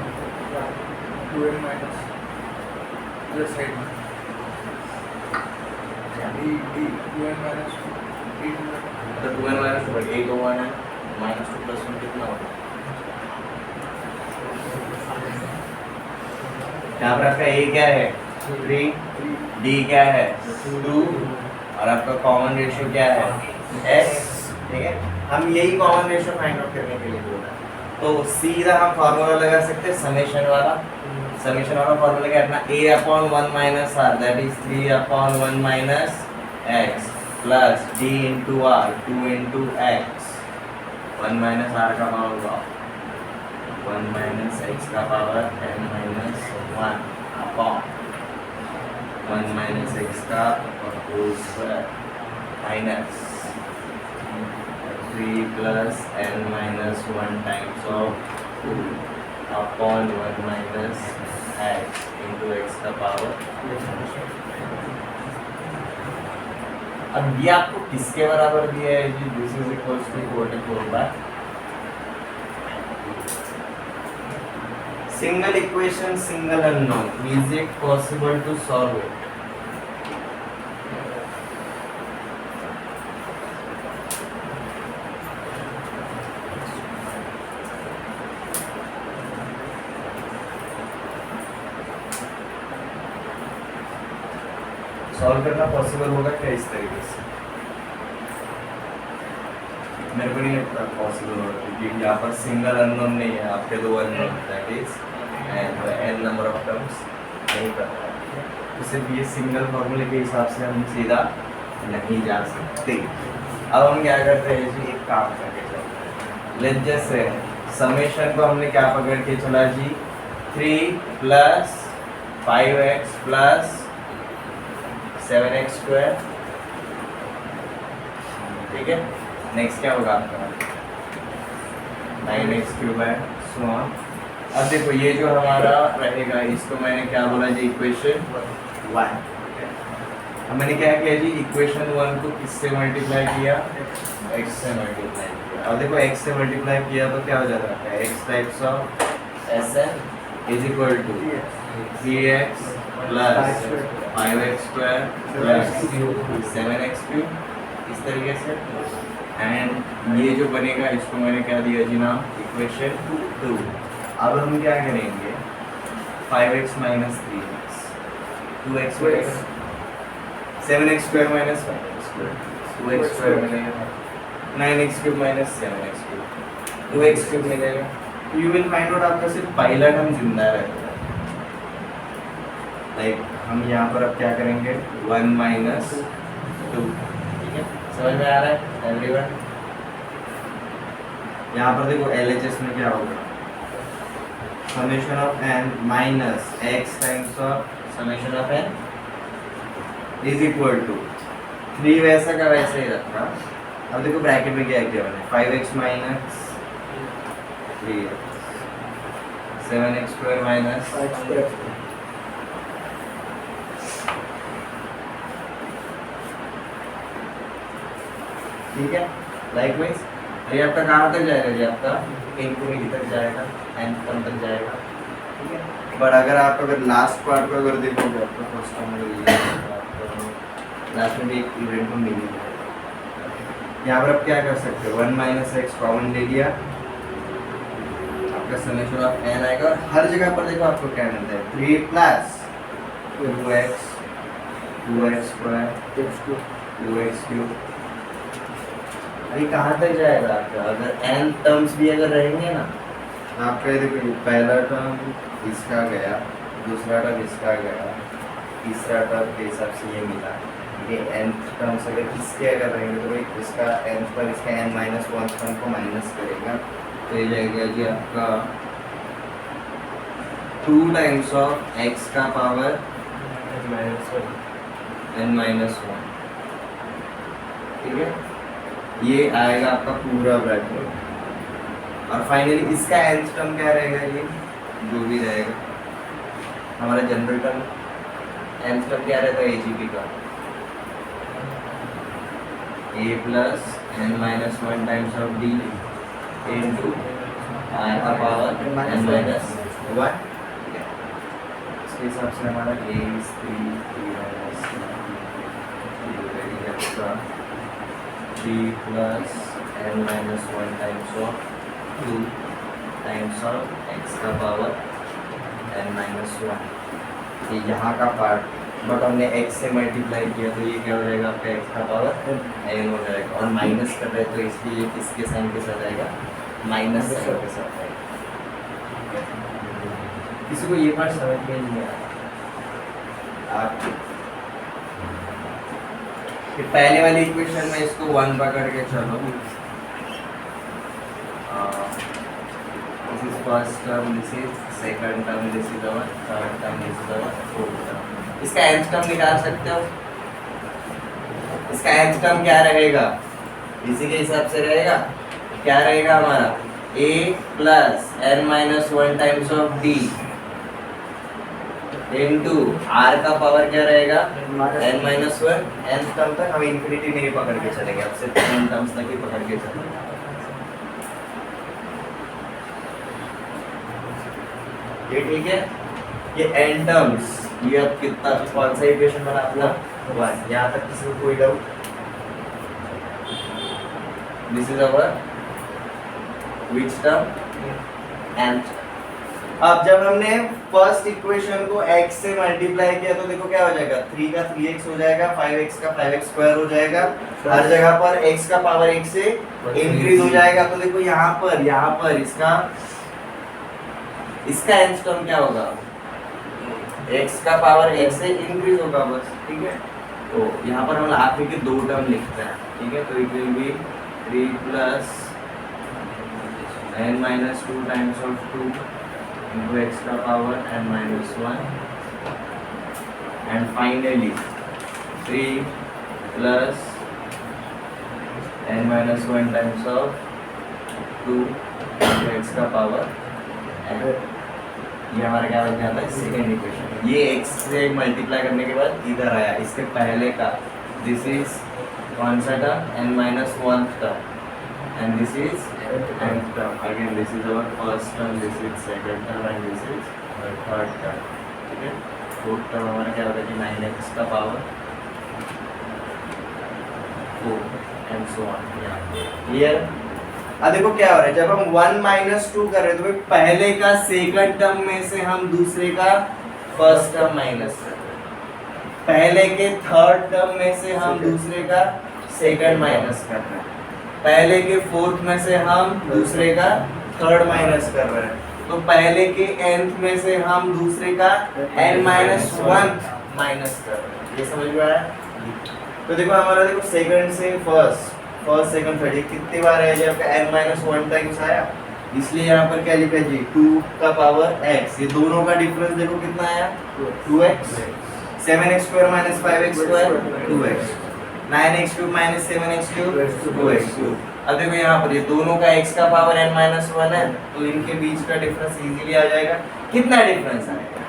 Speaker 2: 2n माइनस अदर साइड में d 2n माइनस d
Speaker 1: तो 2n माइनस 2 a तो 1 है -2 + 1 कितना होगा यहाँ पर आपका a क्या है 3 d क्या है 2 और आपका कॉमन रेशियो क्या है s ठीक है हम यही कॉमन रेशियो फाइंड आउट करने के लिए बोला तो सीधा हम फार्मूला लगा सकते हैं समेशन वाला फार्मूला क्या है a/1 - r that is 3/1 - x plus d * r 2 * x 1 - r का पावर होगा 1 - x का पावर n - 1 अपॉन 1 - x का whole square minus 3 plus n minus 1 times of 2 upon 1 minus x into x का power. अब ये आपको किसके बराबर दिया है जी this is equals to 44 by single equation single unknown is it possible to solve it solve करना पॉसिबल होगा क्या इस तरीके से मेरे को नहीं लगता पॉसिबल होगा क्योंकि यहाँ पर सिंगल अननोन नहीं है आपके दो unknown that is and n number of terms नहीं पता है तो सिर्फ ये सिंगल फॉर्मूले के हिसाब से हम सीधा नहीं जा सकते अब हम क्या करते हैं जी एक काम करके चलते हैं लेट्स जस्ट से समेशन को हमने क्या पकड़ के चला जी 3 + 5x + 7x स्क्वायर ठीक है नेक्स्ट क्या होगा आपका 9x³ है सो ऑन अब देखो ये जो हमारा रहेगा इसको मैंने क्या बोला जी इक्वेशन 1 अब मैंने क्या किया जी इक्वेशन 1 को किससे मल्टीप्लाई किया x से मल्टीप्लाई किया अब देखो x से मल्टीप्लाई किया तो क्या हो जाता है x times of Sn is equal to 3x + 5x² + 7x³ इस तरीके से एंड ये जो बनेगा इसको मैंने क्या दिया जी नाम इक्वेशन 2 अब हम क्या करेंगे 5x - 3x 2x 7x² - 5x² 2x² मिलेगा 9x³ - 7x³ 2x³ मिलेगा यू विल फाइंड आउट आपका सिर्फ पहला टर्म जिंदा रहेगा लाइक हम यहाँ पर अब क्या करेंगे 1 - 2 ठीक है समझ में आ रहा है एवरीवन यहाँ पर देखो LHS में क्या होगा summation of n minus x times of summation of n is equal to 3 वैसा का वैसे ही रखा अब देखो ब्रैकेट में क्या किया मैंने 5x - 3x 7x² - 5x² ठीक है लाइकवाइज ये आपका कहाँ तक जाएगा जी आपका इनफिनिटी तक जाएगा nth टर्म तक जाएगा ठीक है बट अगर लास्ट पार्ट को अगर देखोगे आपका फर्स्ट टर्म में लास्ट में भी एक इवेंट को मिल ही जाएगा यहाँ पर आप क्या कर सकते हो 1 - x कॉमन ले लिया आपका समेशन ऑफ n आएगा और हर जगह पर देखो आपको क्या मिलता है 3 + 2x 2x² अभी कहाँ तक जाएगा आपका अगर n टर्म्स भी अगर रहेंगे ना आपका ये देखो पहला टर्म इसका गया दूसरा टर्म इसका गया तीसरा टर्म के हिसाब से ये मिला ये nth टर्म्स अगर इसके अगर रहेंगे तो भाई इसका nth पर इसका n - 1 टर्म को माइनस करेगा तो ये जाएगा जी आपका 2 टाइम्स ऑफ x का पावर n - 1 ठीक है ये आएगा आपका पूरा ब्रैकेट और फाइनली इसका nth टर्म क्या रहेगा ये जो भी रहेगा हमारा जनरल टर्म nth टर्म क्या रहता है AGP का a + n - 1 times of d into R का पावर n माइनस 1। इसके हिसाब से हमारा a is 3 minus 3 plus n minus 1 times of 2 times of x का पावर n minus 1। ये यहाँ का पार्ट, बट हमने x से मल्टीप्लाई किया तो ये क्या हो जाएगा आपका x का पावर n हो जाएगा, और माइनस कर रहे हैं तो इसलिए ये किसके साइन के साथ आएगा, माइनस साइन के साथ आएगा। किसी को ये बात समझ में नहीं आया आप ये पहले वाली इक्वेशन में इसको 1 पकड़ के चलो, this is first term, this is second term, this is our third term, this is our fourth term. इसका nth टर्म निकाल सकते हो, इसका nth टर्म क्या रहेगा, इसी के हिसाब से रहेगा, क्या रहेगा हमारा a plus n minus 1 times of d into r का पावर क्या रहेगा n माइनस 1। nth टर्म तक हम इन्फिनिटी नहीं पकड़ के चलेंगे, अब सिर्फ n टर्म्स तक ही पकड़ के चलेंगे। ये ठीक है, ये n टर्म्स, ये अब कितना, कौन सा इक्वेशन बना अपना 1। यहाँ तक किसी को कोई doubt, this is our which term nth। अब जब हमने फर्स्ट इक्वेशन को x से मल्टीप्लाई किया तो देखो क्या हो जाएगा, 3 का 3x हो जाएगा, 5x का 5x स्क्वायर हो जाएगा, हर जगह पर x का पावर 1 से इंक्रीज हो जाएगा। तो देखो यहाँ पर इसका nth टर्म क्या होगा, x का पावर 1 से इंक्रीज होगा बस, ठीक है। तो यहाँ पर हम आखिरी के दो टर्म लिखते हैं, ठीक है। तो it will be 3 plus n minus 2 times of 2 into x का power n minus 1 and finally 3 plus n minus 1 times of 2 into x का पावर n। ये हमारा क्या बन जाता है, सेकेंड इक्वेशन। ये x से मल्टीप्लाई करने के बाद इधर आया, इसके पहले का दिस इज कौन सा term, n minus 1 term, and this is nth term, again this is our first term, this is second term and this is our third term, ठीक है। फोर्थ टर्म हमारा क्या होगा कि 9x का power 4 and so on। Clear. अब देखो क्या हो रहा है, जब हम 1 माइनस 2 कर रहे हैं तो भाई पहले का सेकंड टर्म में से हम दूसरे का फर्स्ट टर्म माइनस कर रहे हैं, पहले के थर्ड टर्म में से हम दूसरे का सेकंड माइनस कर रहे हैं, पहले के फोर्थ में से हम दूसरे का थर्ड माइनस कर रहे हैं, तो पहले के nth में से हम दूसरे का n माइनस 1 माइनस कर रहे हैं। ये समझ में आया। तो देखो हमारा देखो सेकंड से फर्स्ट सेकंड थर्ड, ये कितनी बार है जब n माइनस 1 टाइम्स आया, इसलिए यहाँ पर क्या लिखा जी 2 का पावर x। ये दोनों का डिफरेंस देखो कितना आया 2x, 7x square minus 5x square 2x, 9x cube minus 7x cube 2x cube. अब देखो यहाँ पर ये दोनों का x का पावर n माइनस 1 है, तो इनके बीच का डिफरेंस इजीली आ जाएगा। कितना डिफरेंस आएगा,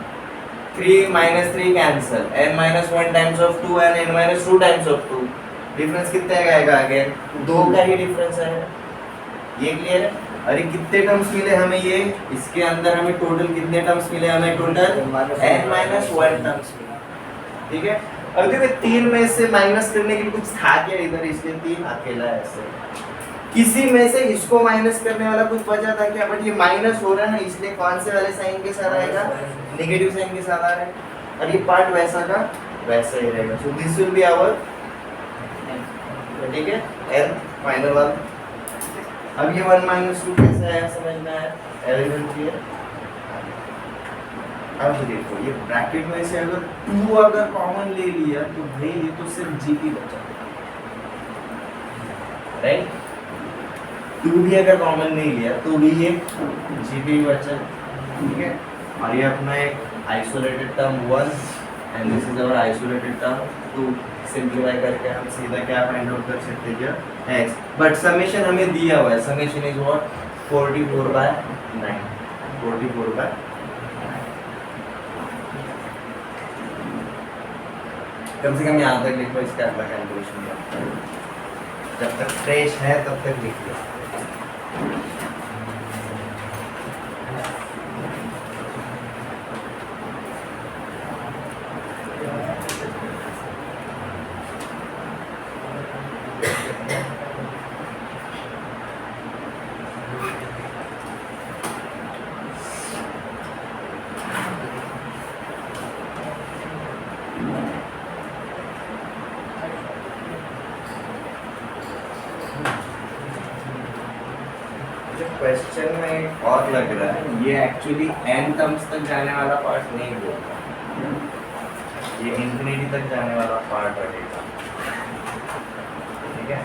Speaker 1: 3 minus 3 cancel, n minus 1 times of 2 and n minus 2 times of 2, difference कितना आएगा, अगेन 2 का ही डिफरेंस आएगा। ये क्लियर है। अरे कितने टर्म्स मिले हमें, ये इसके अंदर हमें टोटल कितने टर्म्स मिले, हमें टोटल n माइनस 1 टर्म्स मिले, ठीक है। अब देखो 3 में से माइनस करने के लिए कुछ था क्या इधर, इसलिए 3 अकेला है ऐसे। किसी में से इसको माइनस करने वाला कुछ बचा था क्या, बट ये माइनस हो रहा है ना, इसलिए कौन से वाले साइन के साथ आएगा, नेगेटिव साइन के साथ आ रहा है, और ये पार्ट वैसा का वैसा ही रहेगा। So this will be our, ठीक है, n फाइनल वाला। अब ये 1 माइनस 2 कैसे आया समझ में आया, एलिमेंट क्लियर। अब देखो ये ब्रैकेट में से अगर 2 अगर कॉमन ले लिया तो भाई ये तो सिर्फ जीपी बचा, राइट। 2 भी अगर कॉमन नहीं लिया तो भी ये जीपी बचा, ठीक है। और ये अपना एक isolated term 1 and this is our isolated term 2। Simplify करके हम सीधा क्या फाइंड आउट कर सकते हैं, x, बट समेशन हमें दिया हुआ है, समेशन इज व्हाट 44/9, 44/9। कम से कम यहाँ तक लिखो, इसका अगला कैलकुलेशन जब तक फ्रेश है तब तक लिख लो। मुझे क्वेश्चन में एक और लग रहा है, ये एक्चुअली n टर्म्स तक जाने वाला पार्ट नहीं बोलता, ये इंफिनिटी तक जाने वाला पार्ट रहेगा, ठीक है।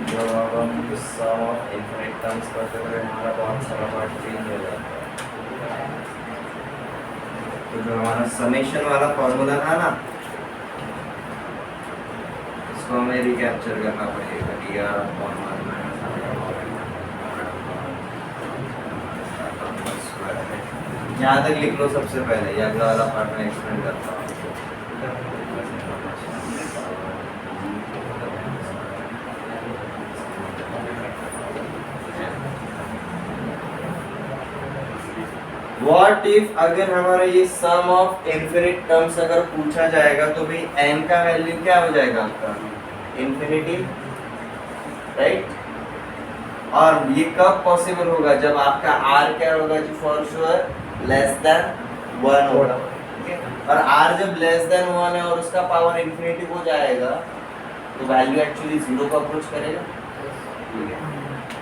Speaker 1: तो अब हम सम ऑफ इनफिनिट टर्म्स करते हुए हमारा बहुत सारा पार्ट चेंज हो जाता है। तो जो हमारा समेशन वाला फॉर्मूला था ना, इसको हमें रिकैप्चर करना पड़ेगा, dr अपॉन 1 माइनस यहाँ तक लिख लो सबसे पहले, ये अगला वाला पार्ट में एक्सप्लेन करता हूँ। What if अगर हमारा ये सम ऑफ इनफिनिट टर्म्स अगर पूछा जाएगा तो भाई n का वैल्यू क्या हो जाएगा आपका, इनफिनिटी, राइट। और ये कब पॉसिबल होगा, जब आपका r क्या होगा जी, फॉर श्योर लेस देन 1 होगा, ठीक है। और r जब लेस देन 1 है और उसका पावर इनफिनिटी हो जाएगा तो वैल्यू एक्चुअली 0 को अप्रोच करेगा, ठीक है।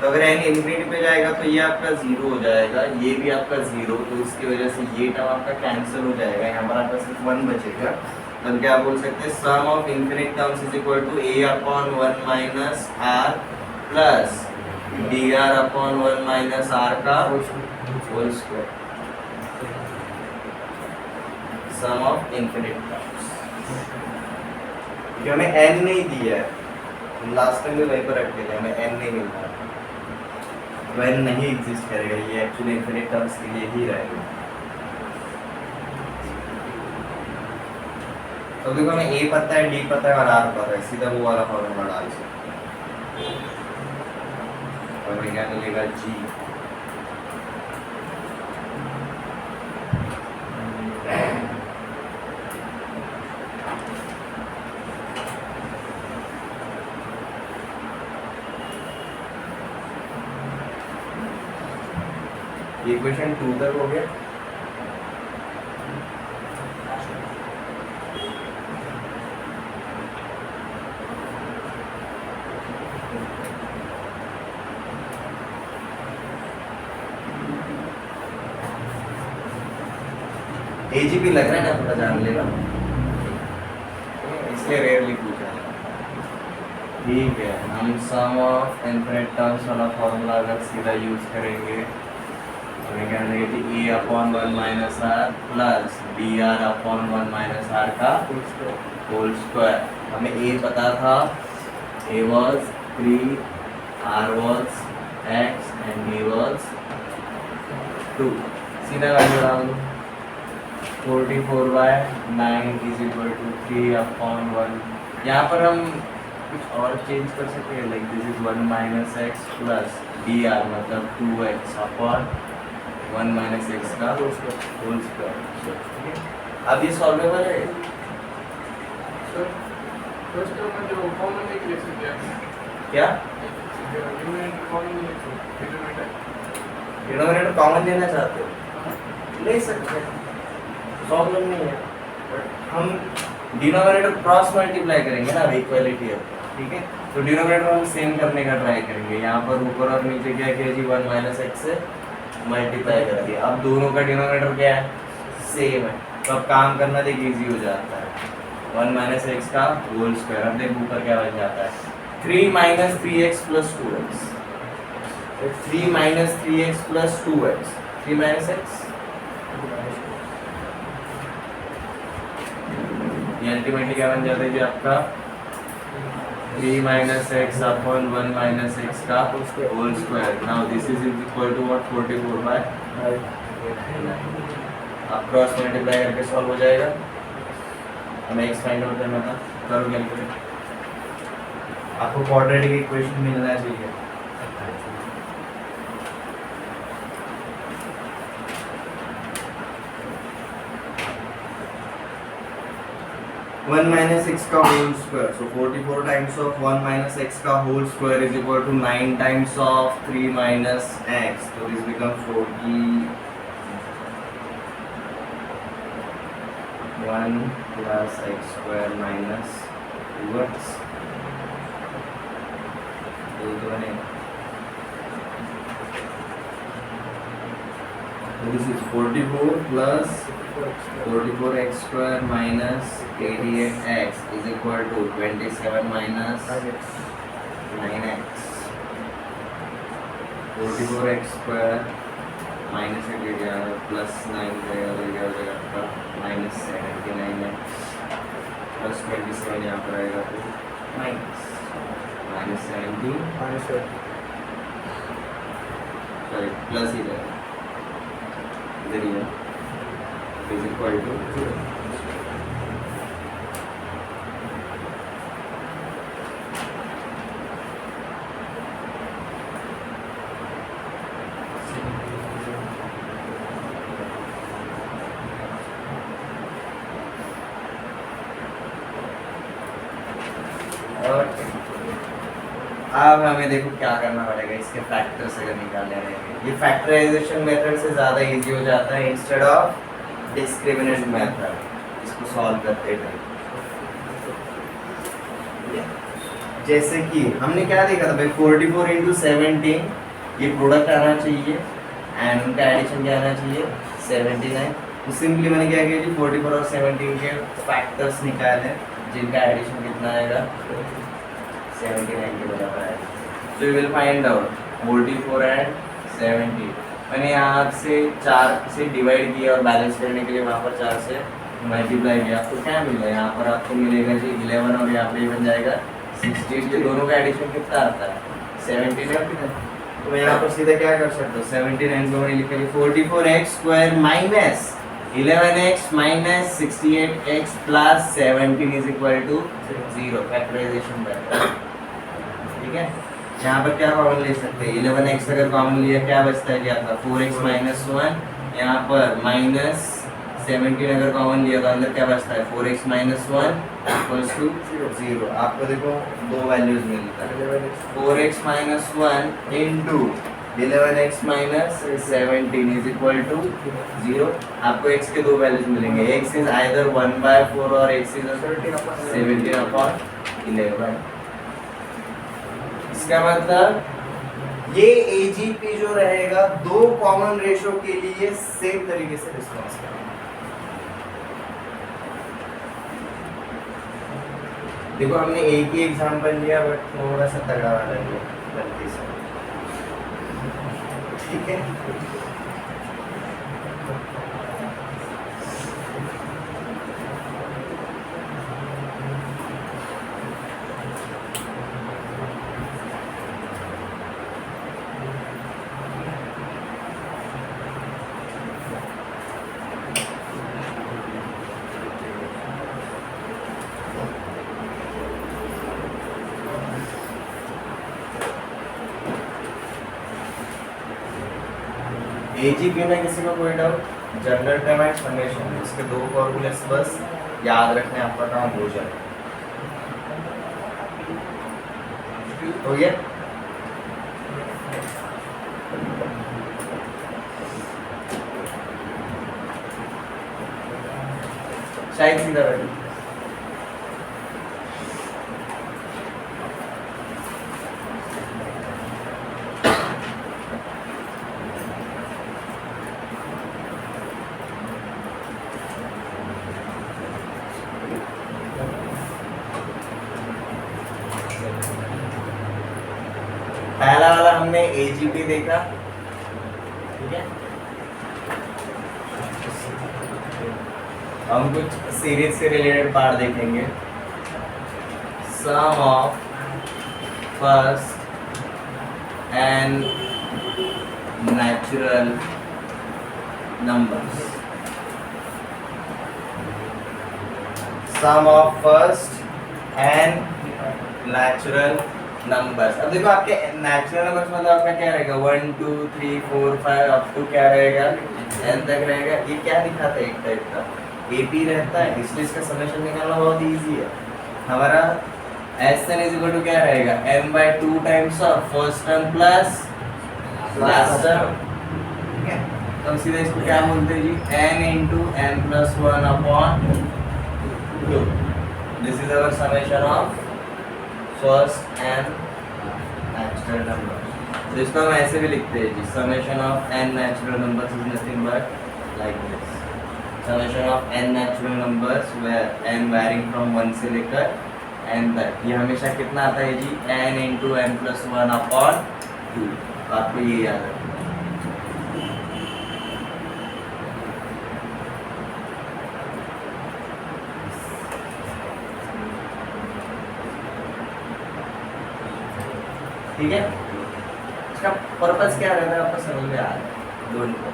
Speaker 1: तो अगर n इनफिनिटी पे जाएगा तो ये आपका 0 हो जाएगा, ये भी आपका 0, तो इसकी वजह से ये टर्म आपका कैंसिल हो जाएगा, यहाँ पर आपका सिर्फ 1 बचेगा। तो क्या बोल सकते हैं, sum of infinite terms is equal to a upon 1 minus r plus dr upon 1 minus r का whole square, sum of infinite terms. हमें n नहीं दिया है, लास्ट टाइम भी वहीं पर रख दिया, हमें n नहीं मिल रहा, वैन नहीं एग्जिस्ट करेगा, ये एक्चुअली इनफिनिट टर्म्स के लिए ही रहेगा। तो देखो हमें a पता है, d पता है और r पता है, सीधा वो वाला फॉर्मूला डाल सकते हैं। और हमें क्या मिलेगा, g ये क्वेश्चन 2 तक हो गया। एजीपी लग रहा है ना, थोड़ा जान लेना, इसलिए रेयरली पूछा है, ठीक है। हम सम ऑफ इनफिनिट टर्म्स वाला फॉर्मूला अगर सीधा यूज करेंगे हमें क्या मिलेगा कि a upon 1 minus r plus dr upon 1 minus r का होल स्क्वायर। हमें a पता था, a was 3, r was x and d was 2, सीधा वैल्यू डाल दो, 44/9 इज इक्वल टू 3 अपॉन 1। यहाँ पर हम कुछ और चेंज कर सकते हैं, like this is 1 minus x plus dr मतलब 2x अपॉन 1 माइनस एक्स का होल स्क्वायर। अब ये सॉल्वेबल है,
Speaker 2: सर फर्स्ट टर्म में जो कॉमन नहीं लिख सकते हैं
Speaker 1: क्या
Speaker 2: डिनोमिनेटर कॉमन नहीं लिख सकते,
Speaker 1: डिनोमिनेटर कॉमन लेना चाहते हो, ले सकते हैं, प्रॉब्लम नहीं है। बट हम डिनोमिनेटर क्रॉस मल्टीप्लाई करेंगे ना, इक्वलिटी है, ठीक है। तो डिनोमिनेटर हम सेम करने का ट्राई करेंगे, यहाँ पर ऊपर और नीचे क्या किया जी, 1 माइनस एक्स से मल्टीप्लाई कर दिया। अब दोनों का डिनोमिनेटर क्या है, सेम है, तो अब काम करना देख इजी हो जाता है, 1 माइनस एक्स का होल स्क्वायर। अब देख ऊपर क्या बन जाता है, 3 minus 3x plus 2x, 3 minus 3x plus 2x, 3 minus x, ये अल्टीमेटली क्या बन जाता है जी आपका 3 minus x upon 1 minus x का whole square. Now this is equal to what, 44/9। आप क्रॉस मल्टीप्लाई करके सॉल्व हो जाएगा। हमें एक्स फाइंड आउट करना था, करो कैलकुलेट। आपको क्वाड्रेटिक इक्वेशन मिलना चाहिए। 1 minus x का whole square, so 44 times of 1 minus x का whole square is equal to 9 times of 3 minus x, so this becomes 41 plus x square minus 2x, ये तो बनेगा this is 44 plus 44x square minus 88x is equal to 27 minus 9x. 44x square minus 88 plus 9 जाएगा minus 79x plus 27 यहाँ पर आएगा तो minus 17 sorry plus ही रहेगा इधर ही है is equal to 0. और अब हमें देखो क्या करना पड़ेगा, इसके फैक्टर्स अगर निकालने रहेंगे। ये फैक्टराइजेशन मेथड से ज़्यादा इजी हो जाता है इंस्टेड ऑफ डिस्क्रिमिनेंट मेथड इसको सॉल्व करते टाइम। जैसे कि हमने क्या देखा था भाई, 44 इंटू 17 ये प्रोडक्ट आना चाहिए एंड उनका एडिशन क्या आना चाहिए 79। तो सिंपली मैंने क्या किया जी 44 और 17 के फैक्टर्स निकाले जिनका एडिशन कितना आएगा 79 के बराबर आएगा। तो विल फाइंड आउट 44 एंड 70। मैंने यहाँ से 4 से डिवाइड किया और बैलेंस करने के लिए वहाँ पर 4 से मल्टीप्लाई किया। आपको क्या मिला, यहाँ पर आपको मिलेगा जी 11 और यहाँ पर ये बन जाएगा 16। ये दोनों का एडिशन कितना आता है 79। तो मैं यहाँ पर सीधा क्या कर सकता हूँ 79 को मैंने लिखा 44x square minus 11x minus 68x plus 17 is equal to 0। Factorization method, ठीक है। यहाँ पर क्या कॉमन ले सकते हैं 11x अगर कॉमन लिया क्या बचता है जी आपका 4x माइनस 1। यहाँ पर माइनस 17 अगर कॉमन लिया तो अंदर क्या बचता है 4x माइनस 1 इक्वल्स टू 0। आपको देखो दो वैल्यूज मिलता है 4x minus 1 into 11x minus 17 is equal to 0। आपको x के दो वैल्यूज मिलेंगे, x इज आइदर 1/4 और x इज 17/11। इसका मतलब ये AGP जो रहेगा दो कॉमन रेशो के लिए सेम तरीके से रिस्पॉन्स करेगा। देखो हमने एक ही एग्जांपल लिया बट थोड़ा सा तगड़ा वाला लिया गलती से, ठीक है। AGP में किसी को कोई doubt, general term and summation, इसके दो फॉर्मूलेस बस याद रखने आपका काम हो जाए। हो गया? शायद सीधा बैठो। पहला वाला हमने AGP देखा, ठीक है। हम कुछ सीरीज से रिलेटेड पार्ट देखेंगे। Sum of first n natural numbers, sum of first n natural numbers. अब देखो आपके नेचुरल नंबर्स मतलब आपका क्या रहेगा 1 2 3 4 5 अप टू क्या रहेगा n तक रहेगा। ये क्या दिखाता है एक टाइप का AP रहता है, इसलिए इसका समेशन निकालना बहुत इजी है। हमारा Sn इज इक्वल टू क्या रहेगा m/2 times of first term plus last term, ठीक है। तो हम सीधे इसको क्या बोलते हैं जी n into n plus 1 upon 2। This is our summation of first n natural number. तो इसको हम ऐसे भी लिखते हैं जी, summation of n natural numbers is nothing but like this, summation of n natural numbers where n varying from 1 से लेकर n तक, ये हमेशा कितना आता है जी, n into n plus 1 upon 2। आपको ये याद है। ठीक है, इसका पर्पस क्या रहता है आपको समझ में आ रहा है दोनों को।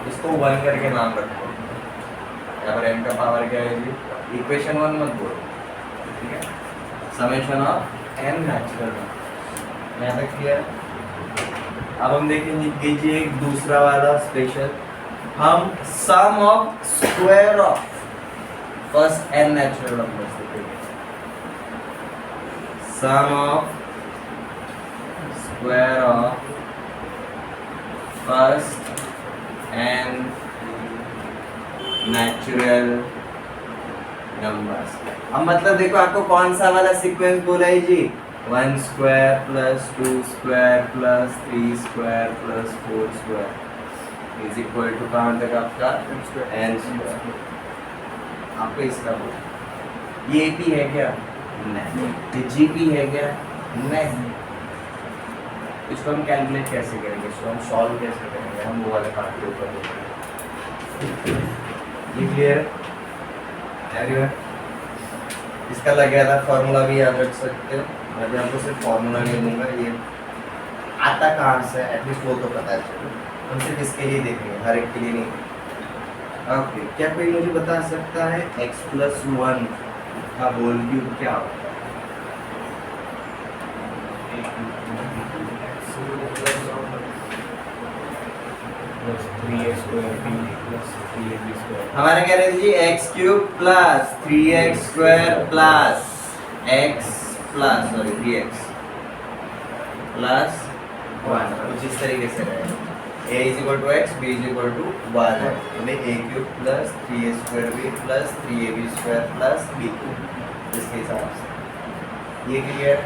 Speaker 1: इसको 1 करके नाम रखो, यहाँ पर n का पावर क्या है जी, इक्वेशन 1 मत बोलो, ठीक है। समेशन ऑफ n नेचुरल यहाँ तक क्लियर। अब हम देखेंगे कीजिए एक दूसरा वाला स्पेशल, हम sum of square of first n natural numbers देखेंगे। Sum of square of first n natural numbers. अब मतलब देखो आपको कौन सा वाला सीक्वेंस बोला है जी, 1 square plus 2 square plus 3 square plus 4 square is equal to कहाँ तक आपका n स्क्वायर। आपको इसका बोला ये p है क्या, नहीं। ये gp है क्या, नहीं। इसको हम कैलकुलेट कैसे करेंगे, इसको हम सॉल्व कैसे करेंगे, हम वो वाले पार्ट के ऊपर देखेंगे। ये क्लियर है एवरीवन? इसका लग गया था फॉर्मूला भी याद रख सकते हो, मैं भी आपको सिर्फ फॉर्मूला नहीं दूंगा, ये आता कहाँ से एटलीस्ट वो तो पता है। हम सिर्फ इसके लिए देखेंगे, हर एक के लिए नहीं। ओके, क्या कोई मुझे बता सकता है x प्लस 1 का होल क्यूब क्या होता है? हमारे कह रहे थे जी x cube plus 3x square plus x plus 3x plus 1 कुछ इस तरीके से रहेगा। a is equal to x, b is equal to 1 है, तो a cube plus 3a square b plus 3ab square plus b cube, इसके हिसाब से ये क्लियर।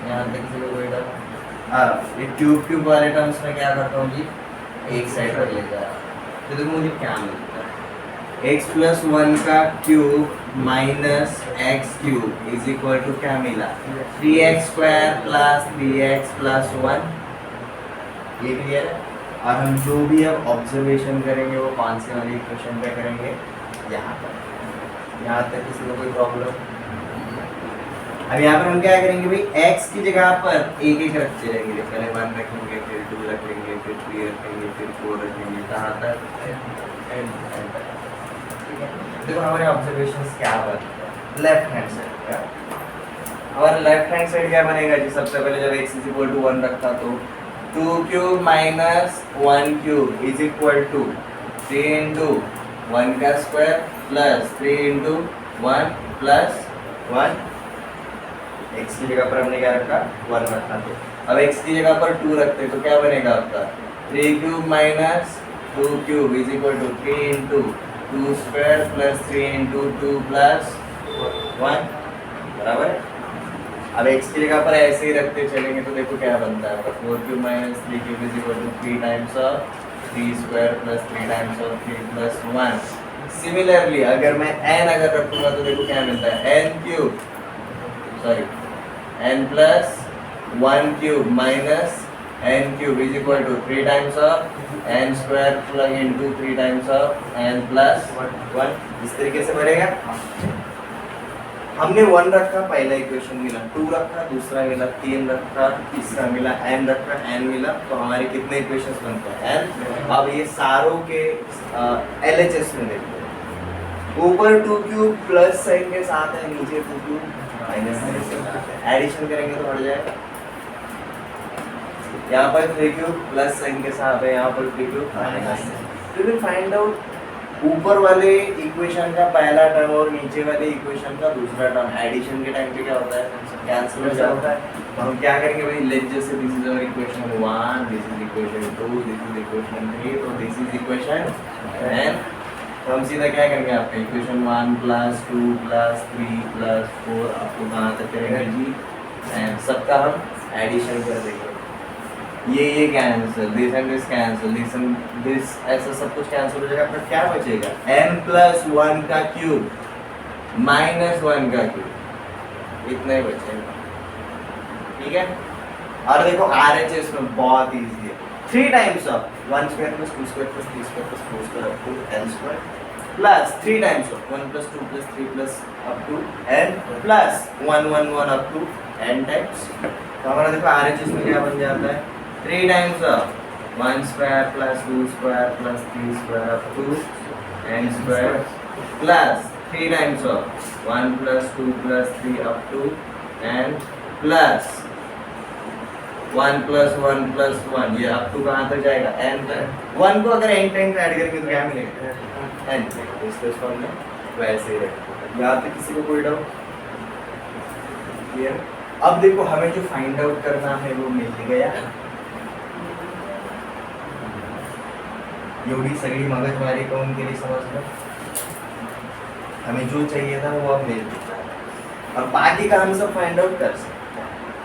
Speaker 1: यहाँ तक किसी को कोई डाउट? ये क्यूब वाले टर्म्स में क्या करता हूँ जी, एक साइड पर ले जा रहा हूँ, तो देखो मुझे क्या मिलता है, x प्लस 1 का cube minus x cube is equal to क्या मिला, 3x square plus 3x plus 1। ये क्लियर है। और हम जो भी अब ऑब्जर्वेशन करेंगे वो कौन से वाली इक्वेशन पे करेंगे, यहाँ पर। यहाँ तक किसी को कोई प्रॉब्लम? अब यहाँ पर हम क्या करेंगे भाई, x की जगह पर एक एक रखते रहेंगे, पहले 1 रखेंगे, फिर 2 रखेंगे, फिर 3 रखेंगे, फिर 4 रखेंगे, कहाँ तक, n तक। देखो हमारे ऑब्जर्वेशंस क्या बने, लेफ्ट हैंड साइड क्या हमारा लेफ्ट हैंड साइड क्या बनेगा जी, सबसे पहले जब x इज इक्वल टू 1 रखा तो 2 cube minus 1 cube is equal to 3 into 1 का square plus 3 into 1 plus 1। x की जगह पर हमने क्या रखा, 1 रखा तो अब x की जगह पर 2 रखते तो क्या बनेगा आपका, 3 cube minus 2 cube is equal to 3 into 2 square plus 3 into 2 plus 1 बराबर है। अब x की जगह पर ऐसे ही रखते चलेंगे तो देखो क्या बनता है, 4 cube minus 3 cube is equal to 3 times of 3 square plus 3 times of 3 plus 1। Similarly अगर मैं n अगर रखूंगा तो देखो क्या मिलता है, n cube sorry n plus 1 cube minus n cube is equal to 3 times of n square plus into 3 times of n plus 1। इस तरीके से बनेगा। हमने 1 रखा, पहला इक्वेशन मिला, 2 रखा, दूसरा मिला, 3 रखा, तीसरा मिला, n रखा, n मिला, तो हमारे कितने इक्वेशंस बनते हैं, n। अब ये सारों के LHS में देखते हैं, ऊपर 2 क्यूब प्लस साइन के साथ है, नीचे 2 क्यूब माइनस साइन के साथ है, एडिशन करेंगे तो बढ़ जाएगा। यहाँ पर 3 क्यूब प्लस साइन के साथ है, यहाँ पर 3 क्यूब माइनस। तो विल फाइंड आउट ऊपर वाले इक्वेशन का पहला टर्म और नीचे वाले इक्वेशन का दूसरा टर्म, एडिशन के टाइम पे क्या होता है, कैंसिल हो जाता है। तो हम क्या करेंगे भाई, लेट जैसे this is our equation 1, this is equation 2, this is equation 3, तो दिस इज इक्वेशन n। तो हम सीधा क्या करेंगे, आपका इक्वेशन 1 प्लस 2 प्लस 3 प्लस 4 आपको कहाँ तक करेंगे जी, n। सबका हम एडिशन कर देंगे, ये cancel, this and this cancel, this and this, ऐसा सब कुछ कैंसिल हो जाएगा। आपका क्या बचेगा? n+1 का क्यूब -1 का क्यूब, इतना ही बचेगा। ठीक है, और देखो RHS में बहुत इजी है, 3 times of 1 square plus 2 square plus 3 square plus 4 square up to n square plus 3 times of 1 plus 2 plus 3 plus up to n plus 1 1 1 up to n times. तो हमारा देखो RHS में क्या बन जाता है? 3 times of 1 square plus 2 square plus 3 square up to n square plus 3 times of 1 plus 2 plus 3 up to n plus 1 plus 1 plus 1, ये up to कहाँ तक जाएगा? n तक। 1 को अगर n टाइम्स ऐड करेंगे तो क्या मिलेगा? n। इसके फॉर्म में वैसे ही रहेगा। यहाँ पे किसी को कोई डाउट? क्लियर? अब देखो हमें जो फाइंड आउट करना है वो मिल गया। एवढी सगळी मगजमारी कौन केली समझ लो। हमें जो चाहिए था वो अब मिल चुका है और बाकी का हम सब फाइंड आउट कर सकते हैं।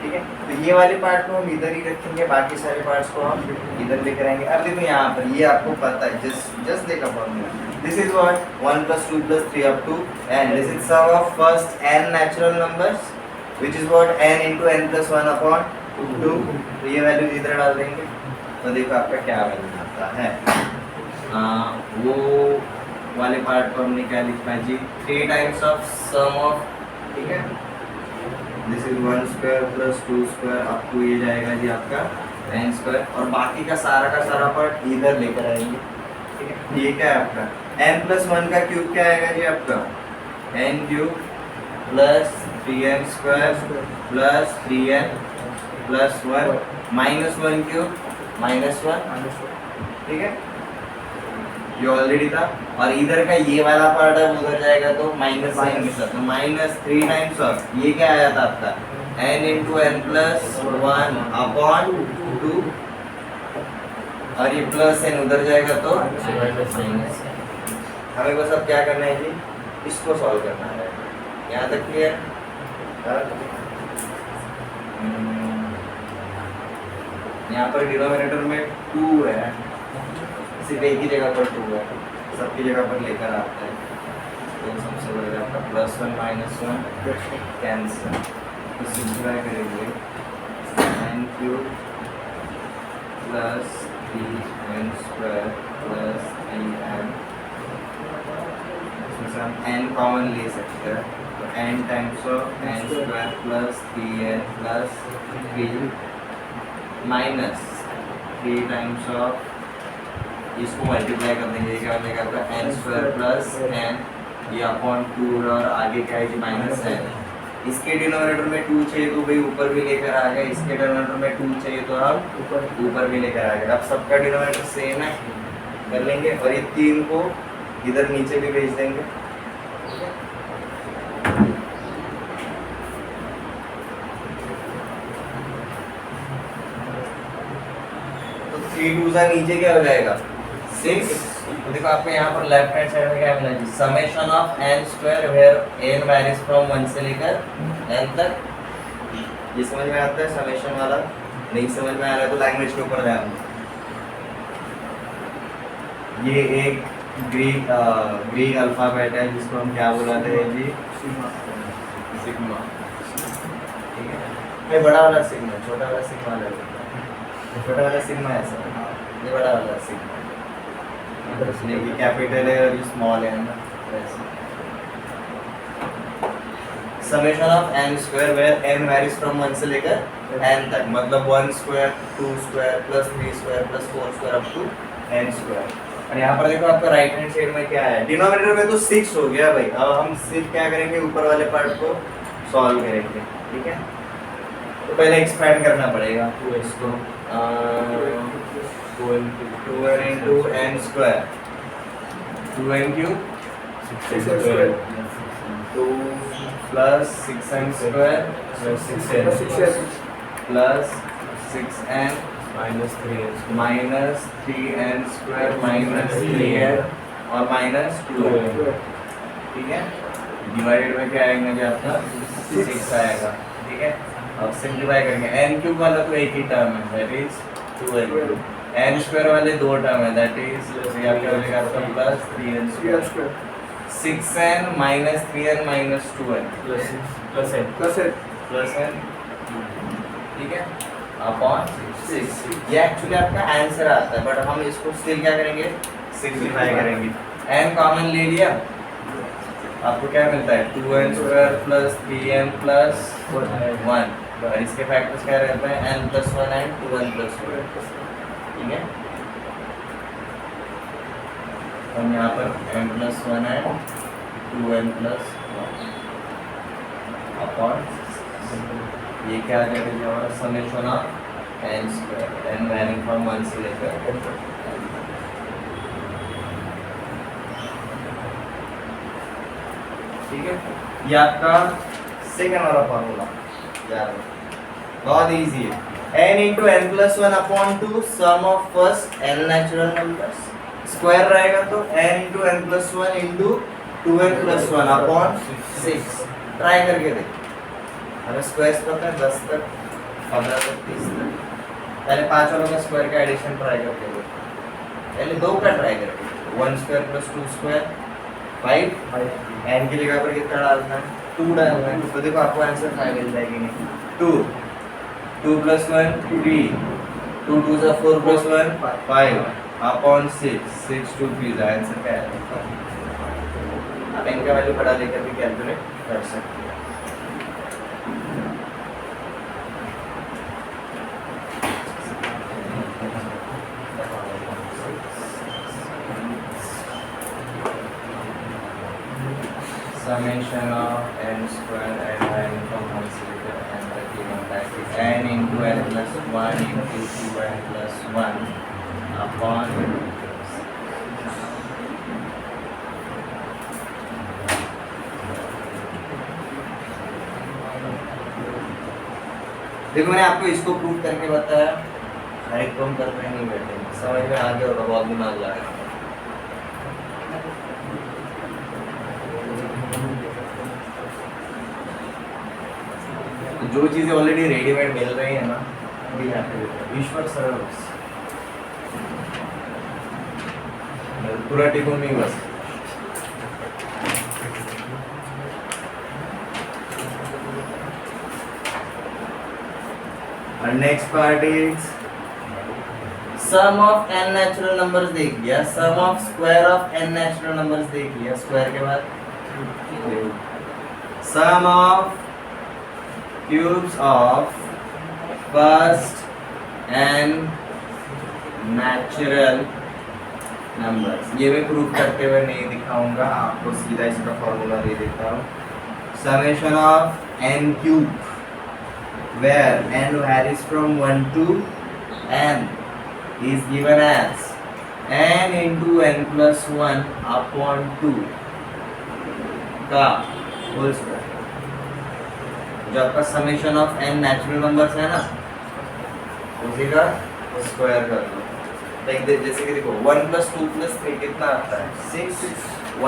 Speaker 1: ठीक है, तो ये वाले पार्ट को हम इधर ही रखेंगे, बाकी सारे पार्ट्स को हम इधर लेकर आएंगे। अब देखो यहाँ पर ये आपको पता है, जस्ट देखा formula, this is what 1 + 2 + 3 up to n, this is sum of first n natural numbers which is what n * n + 1 upon 2। तो ये वैल्यू इधर डाल देंगे, तो देखो आपका क्या बन जाता है। वो वाले पार्ट को हमने क्या लिखना है जी? 3 टाइम्स ऑफ सम ऑफ, ठीक है, this is 1 square plus 2 square up to ये जाएगा जी आपका n स्क्वायर, और बाकी का सारा पार्ट इधर लेकर आएंगे। ठीक है, ये क्या है आपका n+1 का क्यूब क्या आएगा जी आपका? n cube plus 3n square plus 3n plus 1 -1 cube -1। ठीक है, ये ऑलरेडी था, और इधर का ये वाला पार्ट है उधर जाएगा तो माइनस साइन के साथ, तो -3 टाइम्स ऑफ ये क्या आया था आपका? n * n+1 अपॉन 2, और ये प्लस n उधर जाएगा तो माइनस। हमें बस अब क्या करना है जी? इसको सॉल्व करना है। यहाँ तक क्लियर? यहाँ पर डिनोमिनेटर में 2 है, सिर्फ एक ही जगह पर 2 है, सबकी जगह पर लेकर आता है, तो सबसे बड़ा आपका +1 -1 कैंसिल, तो सिंप्लीफाई करेंगे n cube plus 3n square plus 3n, इसमें से हम n कॉमन ले सकते हैं, तो n times of n square plus 3n plus 3 minus 3 times of, इसको मल्टीप्लाई कर देंगे, क्या बनेगा आपका n स्क्वायर प्लस n, ये अपॉन 2, और आगे क्या है जी -n। इसके डिनोमिनेटर में 2 चाहिए तो भाई ऊपर भी लेकर आ गए, इसके डिनोमिनेटर में 2 चाहिए तो हम ऊपर भी लेकर आ गए। अब सबका डिनोमिनेटर सेम है, कर लेंगे, और ये 3 को इधर नीचे भी भेज देंगे। तो 3 2 सा नीचे क्या हो जाएगा? 6। तो देखो आपको यहाँ पर लेफ्ट हैंड साइड में क्या मिला जी? Summation of n square where n varies from 1 से लेकर n तक। ये समझ में आता है समेशन वाला? नहीं समझ में आ रहा है तो लैंग्वेज के ऊपर ध्यान दो। ये एक ग्रीक अल्फाबेट है जिसको हम क्या बुलाते हैं जी? सिग्मा। ठीक है, ये बड़ा वाला सिग्मा, छोटा वाला सिग्मा अलग होता है। छोटा वाला सिग्मा ऐसा, ये बड़ा वाला सिग्मा, ये कैपिटल है और ये स्मॉल है ना, वैसे। Summation of n square where n varies from 1 से लेकर n तक, मतलब 1 square 2 square plus 3 square plus 4 square up to n square. और यहाँ पर देखो आपका राइट हैंड साइड में क्या है? डिनोमिनेटर में तो 6 हो गया भाई। अब हम सिर्फ क्या करेंगे? ऊपर वाले पार्ट को सॉल्व करेंगे। ठीक है, तो पहले एक्सपैंड करना पड़ेगा तो इसको 2n into n square, 2n cube 2 plus 6n square plus 6n plus 6n minus 3n square minus 3n और माइनस 2n। ठीक है, डिवाइडेड में क्या आएगा जी आपका? 6 आएगा। ठीक है, अब सिंप्लीफाई करेंगे एन क्यूब वाला तो एक ही टर्म है that is 2n, n square वाले दो टर्म है दैट इज यहाँ क्या हो जाएगा आपका plus 3n square 6n minus 3n minus 2n
Speaker 2: plus है
Speaker 1: ठीक है अपॉन 6 ये एक्चुअली आपका आंसर आता है बट हम इसको स्टिल क्या करेंगे सिंप्लीफाई करेंगे n कॉमन ले लिया आपको क्या मिलता है 2n square plus 3n plus 1 और इसके फैक्टर्स क्या रहते हैं n plus 1 and 2n plus 1 ठीक है हम यहाँ पर n plus 1 and 2n plus 1 upon ये क्या आ जाएगा जी हमारा summation of n square n varying from 1 से लेकर ठीक है ये आपका सेकंड वाला फॉर्मूला याद रखो बहुत इजी है n into n plus 1 upon 2 sum of first n natural numbers square रहेगा तो n into n plus 1 into 2n plus 1 upon 6 try करके देख हमें स्क्वायर्स पता है 10 तक 15 तक 30 तक पहले पांच वालों का स्क्वायर का एडिशन ट्राई करके दो पहले दो का ट्राई करके 1 स्क्वायर प्लस 2 स्क्वायर 5 n की जगह पर कितना डालना है 2 डालना है तो देखो आपको आंसर 5 मिल जाएगी नहीं 2 प्लस 1 3 2 2 जा 4 प्लस 1 5 अपॉन 6 6 2 3 आंसर क्या है आप इनका वैल्यू पढ़ा लेकर भी कैलकुलेट कर सकते हैं summation of n square and n from 1 to n तक given that is n into n plus 1 into 2n plus 1 upon देखो मैंने आपको इसको प्रूव करके बताया डायरेक्ट तो हम कर पाए नहीं बैठे समझ में आ गया होगा बहुत दिमाग लगा जो चीजें ऑलरेडी रेडीमेड मिल रही है ना अभी यहाँ पे ईश्वर सर्विस पूरा टिकून नहीं बस और next part is sum of n natural numbers देख लिया sum of square of n natural numbers देख लिया स्क्वायर के बाद sum of cubes of first n natural numbers ये मैं प्रूव करते हुए नहीं दिखाऊंगा आपको सीधा इसका फॉर्मूला दे देता हूँ summation of n cube where n varies from 1 to n is given as n into n plus 1 upon 2 का होल स्क्वायर जो आपका summation of n natural numbers है ना उसी का स्क्वायर कर लो देख दे जैसे कि देखो 1 plus 2 plus 3 कितना आता है 6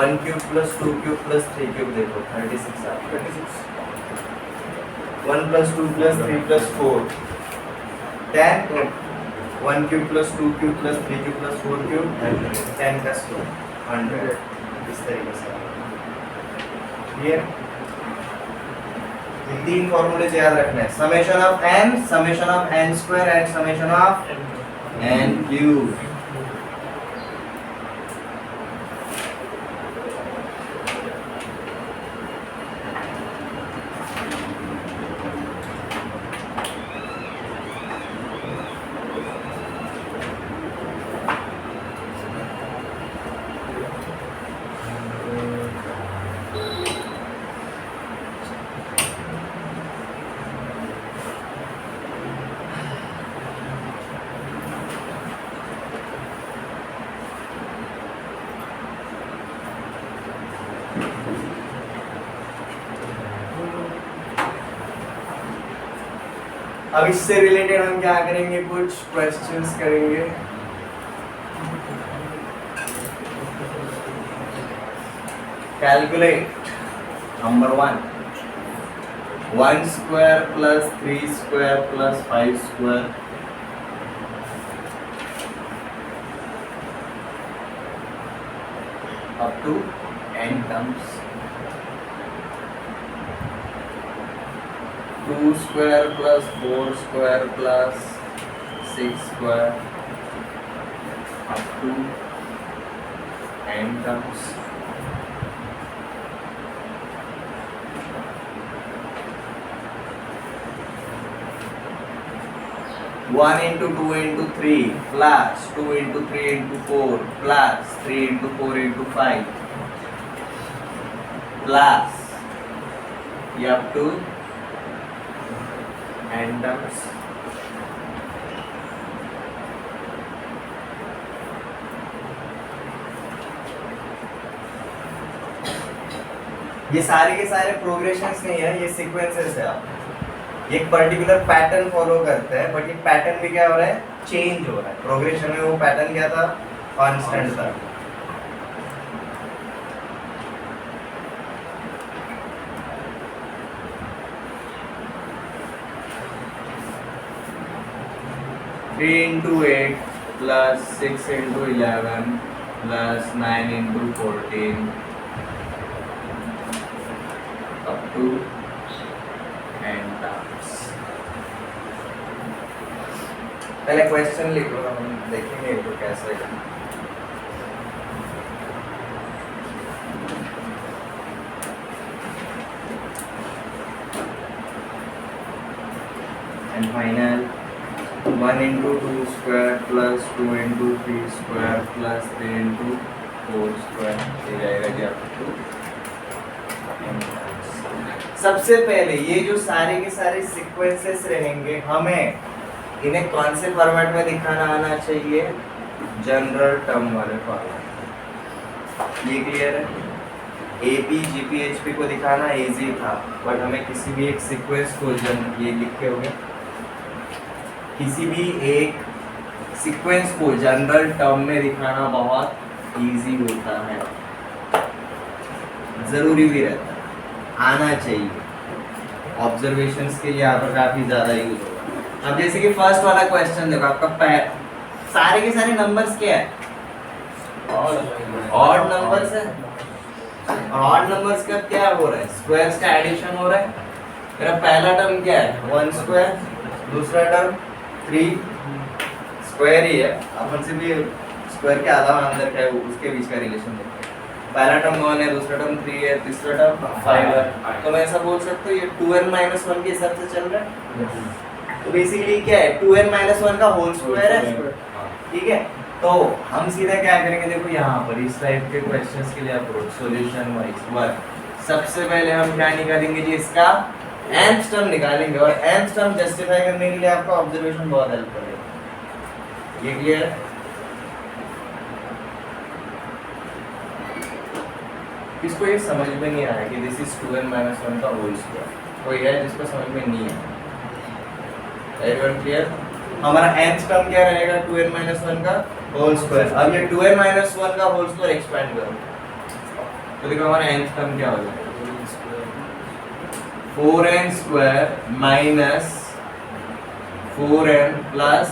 Speaker 1: 1 cube plus 2 cube plus 3 cube देखो 36 आता है 1 plus 2 plus 3 plus 4 10 1 cube plus 2 cube plus 3 cube plus 4 cube 10 का स्क्वायर 100 इस तरीके से क्लियर तीन फॉर्मूले से याद रखना है summation of n square and summation of n cube अब इससे रिलेटेड हम क्या करेंगे कुछ क्वेश्चंस करेंगे calculate number 1 1 square plus 3 square plus 5 square up to n terms. 2 square plus 4 square plus 6 square up to n terms. One into 2 into 3 plus 2 into 3 into 4 plus 3 into 4 into 5 plus up to n terms. ये सारे के सारे progressions नहीं है, ये sequences है। आप एक पर्टिकुलर पैटर्न फॉलो करते हैं, बट ये पैटर्न भी क्या हो रहा है, चेंज हो रहा है। प्रोग्रेशन में वो पैटर्न क्या था, कांस्टेंट था। Three into 8 plus 6 into 11 plus 9 into 14 up to n terms. पहले क्वेश्चन लिखो, हम देखेंगे तो कैसे है। And final 1 into 2 square plus 2 into 3 square plus 3 into 4 square ये जाएगा जी आपको n terms। सबसे पहले ये जो सारे के सारे सीक्वेंसेस रहेंगे, हमें इन्हें कौन से फॉर्मेट में दिखाना आना चाहिए, जनरल टर्म वाले फॉर्मेट। ये क्लियर है। एपी जीपी एचपी को दिखाना इजी था, बट हमें किसी भी एक सीक्वेंस को ये लिखे होंगे, किसी भी एक सीक्वेंस को जनरल टर्म में दिखाना बहुत इजी होता है, जरूरी भी रहता है, आना चाहिए। ऑब्जर्वेशंस के लिए यहाँ पर काफी ज्यादा यूज होगा। अब जैसे कि फर्स्ट वाला क्वेश्चन देखो, आपका सारे के सारे नंबर्स क्या है, ऑड नंबर्स है। ऑड नंबर्स का क्या हो रहा है, स्क्वायर्स का एडिशन हो रहा है। मेरा पहला टर्म क्या है, 1 स्क्वायर, दूसरा टर्म 3 स्क्वायर ही है, अपन से भी स्क्वायर के आधा अंदर क्या है उसके बीच का रिलेशन देखते हैं। पहला टर्म 1 है, दूसरा टर्म 3 है, तीसरा टर्म 5 है। तो मैं ऐसा बोल सकता हूँ ये 2n - 1 के हिसाब से चल रहा है। तो बेसिकली क्या है, 2n - 1 का होल स्क्वायर है, ठीक है। तो हम सीधा क्या करेंगे, देखो यहाँ पर इस टाइप के क्वेश्चंस के लिए अप्रोच सॉल्यूशन वाइज वर्क। सबसे पहले हम क्या निकालेंगे जी, इसका nth टर्म निकालेंगे, और nth टर्म जस्टिफाई करने के लिए आपका ऑब्जर्वेशन बहुत हेल्प करेगा। ये क्लियर है। इसको ये समझ में नहीं आया कि दिस इज 2n - 1 का होल स्क्वायर, कोई है जिसको समझ में नहीं है, एवरीवन क्लियर। हमारा nth टर्म क्या रहेगा, 2n - 1 का होल स्क्वायर। अब ये 2n - 1 का होल स्क्वायर एक्सपेंड करो तो देखो हमारा nth टर्म क्या हो जाएगा, 4n square minus 4n plus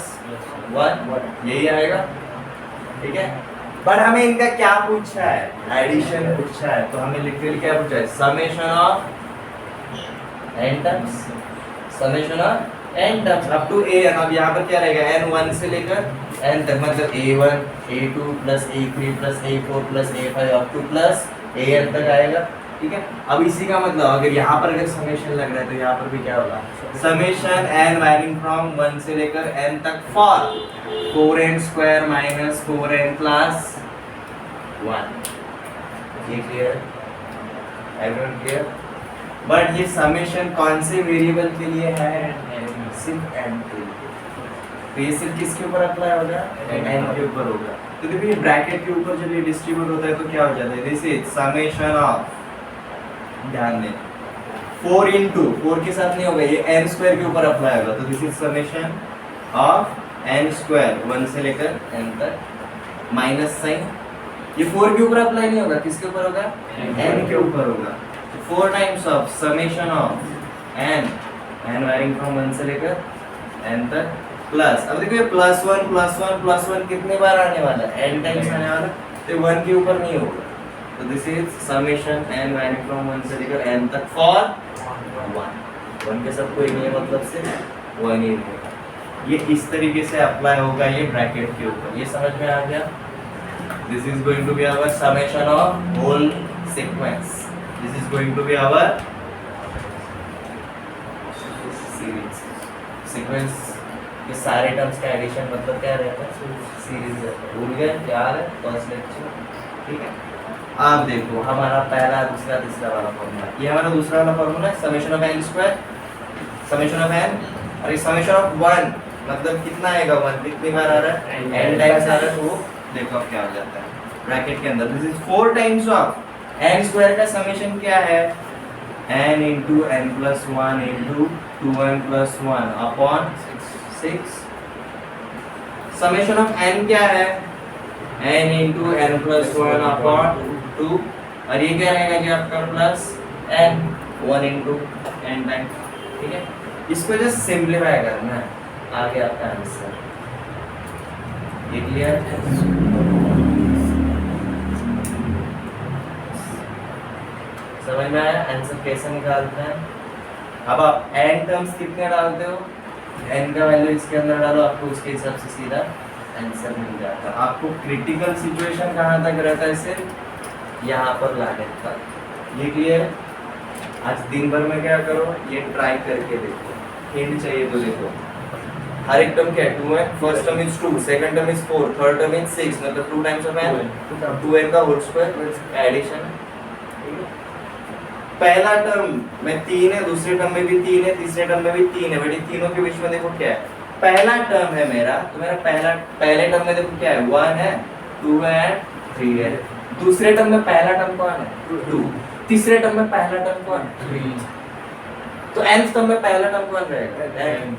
Speaker 1: 1, यही आएगा, ठीक है। पर हमें इनका क्या पूछा है, एडिशन पूछा है, तो हमें लिटरली क्या पूछा है, summation of n terms, summation of n terms up to an। अब यहाँ पर क्या रहेगा, n1 से लेकर n तक, मतलब a1 a2 plus a3 plus a4 plus a5 up two plus an तक आएगा, ठीक है। अब इसी का मतलब अगर यहाँ पर अगर समेशन लग रहा है तो यहाँ पर भी क्या होगा, समेशन n वैरिंग फ्रॉम 1 से लेकर n तक for 4n square minus 4n plus 1। ये क्लियर है, एवरीवन क्लियर। बट ये समेशन कौन से वेरिएबल के लिए है, सिर्फ n के लिए। तो ये सिर्फ किसके ऊपर अप्लाई होगा, n के ऊपर होगा। तो देखिए ब्रैकेट के ऊपर जब ये डिस्ट्रीब्यूट होता है तो क्या हो जाता है, दिस इज समेशन ऑफ, ध्यान दें 4 इंटू 4 के साथ नहीं होगा, ये n स्क्वायर के ऊपर अप्लाई होगा। तो this is summation of n square 1 से लेकर n तक माइनस साइन, ये 4 के ऊपर अप्लाई नहीं होगा, किसके ऊपर होगा, n के ऊपर होगा। 4 times of summation of n varying from 1 से लेकर एन तक प्लस, अब देखो ये +1 कितने बार आने वाला है, n टाइम्स आने वाला, तो 1 के ऊपर नहीं होगा, तो this is summation n wiring from 1 से लेकर n तक फॉर 1 के साथ कोई नहीं है, मतलब से 1 ही रहेगा। ये इस तरीके से अप्लाई होगा ये ब्रैकेट के ऊपर, ये समझ में आ गया। This is going to be our summation of whole sequence, this is going to be our series. Sequence के सारे टर्म्स का एडिशन मतलब क्या रहता है, सीरीज रहता है। भूल गए, याद है फर्स्ट लेक्चर, ठीक है। आप देखो हमारा पहला, दूसरा, तीसरा वाला फॉर्मूला, ये हमारा दूसरा वाला फॉर्मूला है, summation of n square, summation of n, और ये समेशन ऑफ 1 मतलब कितना आएगा, 1 कितनी बार आ रहा है, n टाइम्स आ रहा है, तो देखो अब क्या हो जाता है ब्रैकेट के अंदर, this is 4 times of n square का समेशन क्या है, n into n plus 1 into 2n plus 1 upon 6। Summation of n क्या है, n into n plus 1 upon 2, और ये क्या रहेगा जी आपका plus n 1 into n time, ठीक है। इसको जस्ट सिंपलीफाई करना है, आगे आपका आंसर, ये क्लियर। समझ में आया आंसर कैसे निकालते हैं। अब आप n टर्म्स कितने डालते हो, n का वैल्यू इसके अंदर डालो, आपको उसके हिसाब से सीधा आंसर मिल जाता है। आपको क्रिटिकल सिचुएशन कहाँ तक रहता है, सिर्फ यहाँ पर लाने तक, ये क्लियर। आज दिन भर में क्या करो, ये ट्राई करके देखो, हिंट चाहिए तो देखो, हर एक टर्म क्या है, 2n, first term is 2, second term is 4, third term is 6, मतलब 2 टाइम्स ऑफ n, 2n का होल स्क्वायर एडिशन। पहला टर्म में 3 है, दूसरे टर्म में भी 3 है, तीसरे टर्म में भी 3 है, बट इन तीनों के बीच में देखो क्या है, पहला टर्म है मेरा, तो मेरा पहले टर्म में देखो क्या है, 1 है, 2 है, 3 है। दूसरे टर्म में पहला टर्म कौन है, 2, तीसरे टर्म में पहला टर्म कौन है, 3, तो nth टर्म में पहला टर्म कौन रहेगा, n,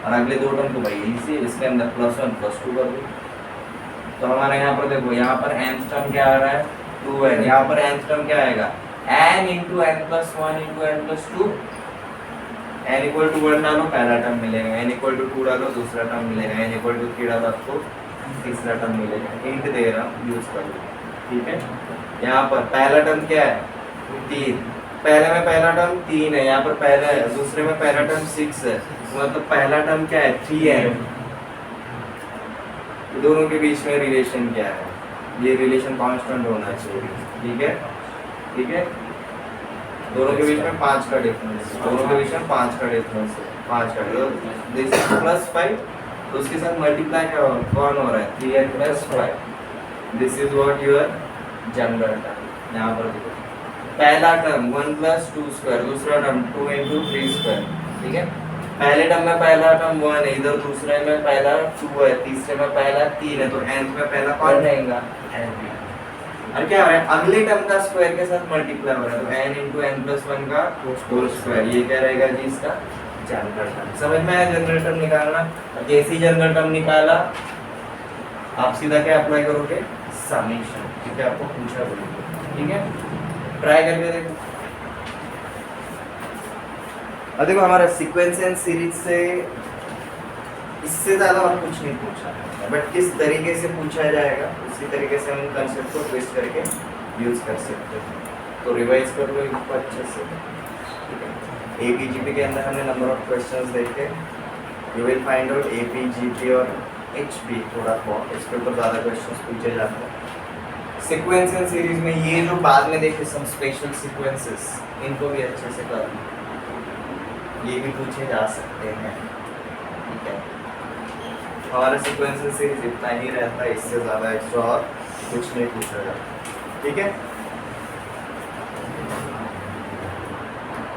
Speaker 1: और अगले दो टर्म को भाई इसी इसके अंदर +1 +2 कर दो। तो हमारे यहाँ पर देखो, यहाँ पर nth टर्म क्या आ रहा है, 2 है, यहाँ पर nth टर्म क्या आएगा, n into n plus 1 into n plus 2, n equal to 1 डालो पहला टर्म मिलेगा, n equal to 2 डालो दूसरा टर्म मिलेगा, n equal to 3 डालो आपको तीसरा टर्म मिलेगा। हिंट दे रहा हूँ, यूज कर लो, ठीक है। यहाँ पर पहला टर्म क्या है, 3, पहले में पहला टर्म 3 है, यहाँ पर पहला है, दूसरे में पहला टर्म 6 है, मतलब पहला टर्म क्या है, 3 है। दोनों के बीच में रिलेशन क्या है, ये रिलेशन कांस्टेंट होना चाहिए, ठीक है, ठीक है। दोनों के बीच में 5 का डिफरेंस, दोनों के बीच में 5 का डिफरेंस है, 5 का, दिस इज +5, तो उसके साथ मल्टीप्लाई कौन हो रहा है, 3n + 5, this is what your general term. यहाँ पर देखो पहला टर्म 1 + 2 स्क्वायर, दूसरा टर्म 2 × 3 स्क्वायर, ठीक है। पहले टर्म में पहला टर्म 1 है, इधर दूसरे में पहला 2 है, तीसरे में पहला 3 है, तो nth में पहला कौन रहेगा, n। और क्या हो रहा है, अगले टर्म का स्क्वायर के साथ मल्टीप्लाई हो रहा है, तो n × n + 1 का होल स्क्वायर, ये क्या रहेगा जी इसका जनरल टर्म। समझ में आया जनरल टर्म निकालना। जैसे ही जनरल टर्म निकाला आप सीधा क्या अप्लाई करोगे, समेशन, ठीक है, आपको पूछा बोलिए, ठीक है, ट्राई करके देखो। अब देखो हमारा सीक्वेंस एंड सीरीज से इससे ज़्यादा और कुछ नहीं पूछा है, बट किस तरीके से पूछा जाएगा उसी तरीके से हम कंसेप्ट को ट्विस्ट करके यूज़ कर सकते हैं। तो रिवाइज कर लो इसको अच्छे से, ठीक है। APGP के अंदर हमने नंबर ऑफ क्वेश्चंस देखे, you will find out APGP और HP थोड़ा बहुत, इसके ऊपर ज़्यादा क्वेश्चंस पूछे जाते हैं। सीक्वेंस एंड सीरीज में ये जो बाद में देखे सम स्पेशल सीक्वेंसेस, इनको भी अच्छे से कर लो, ये भी पूछे जा सकते हैं, ठीक है। हमारा सीक्वेंस एंड सीरीज इतना ही रहता है, इससे ज़्यादा एक्स्ट्रा और कुछ नहीं पूछा जाता, ठीक है।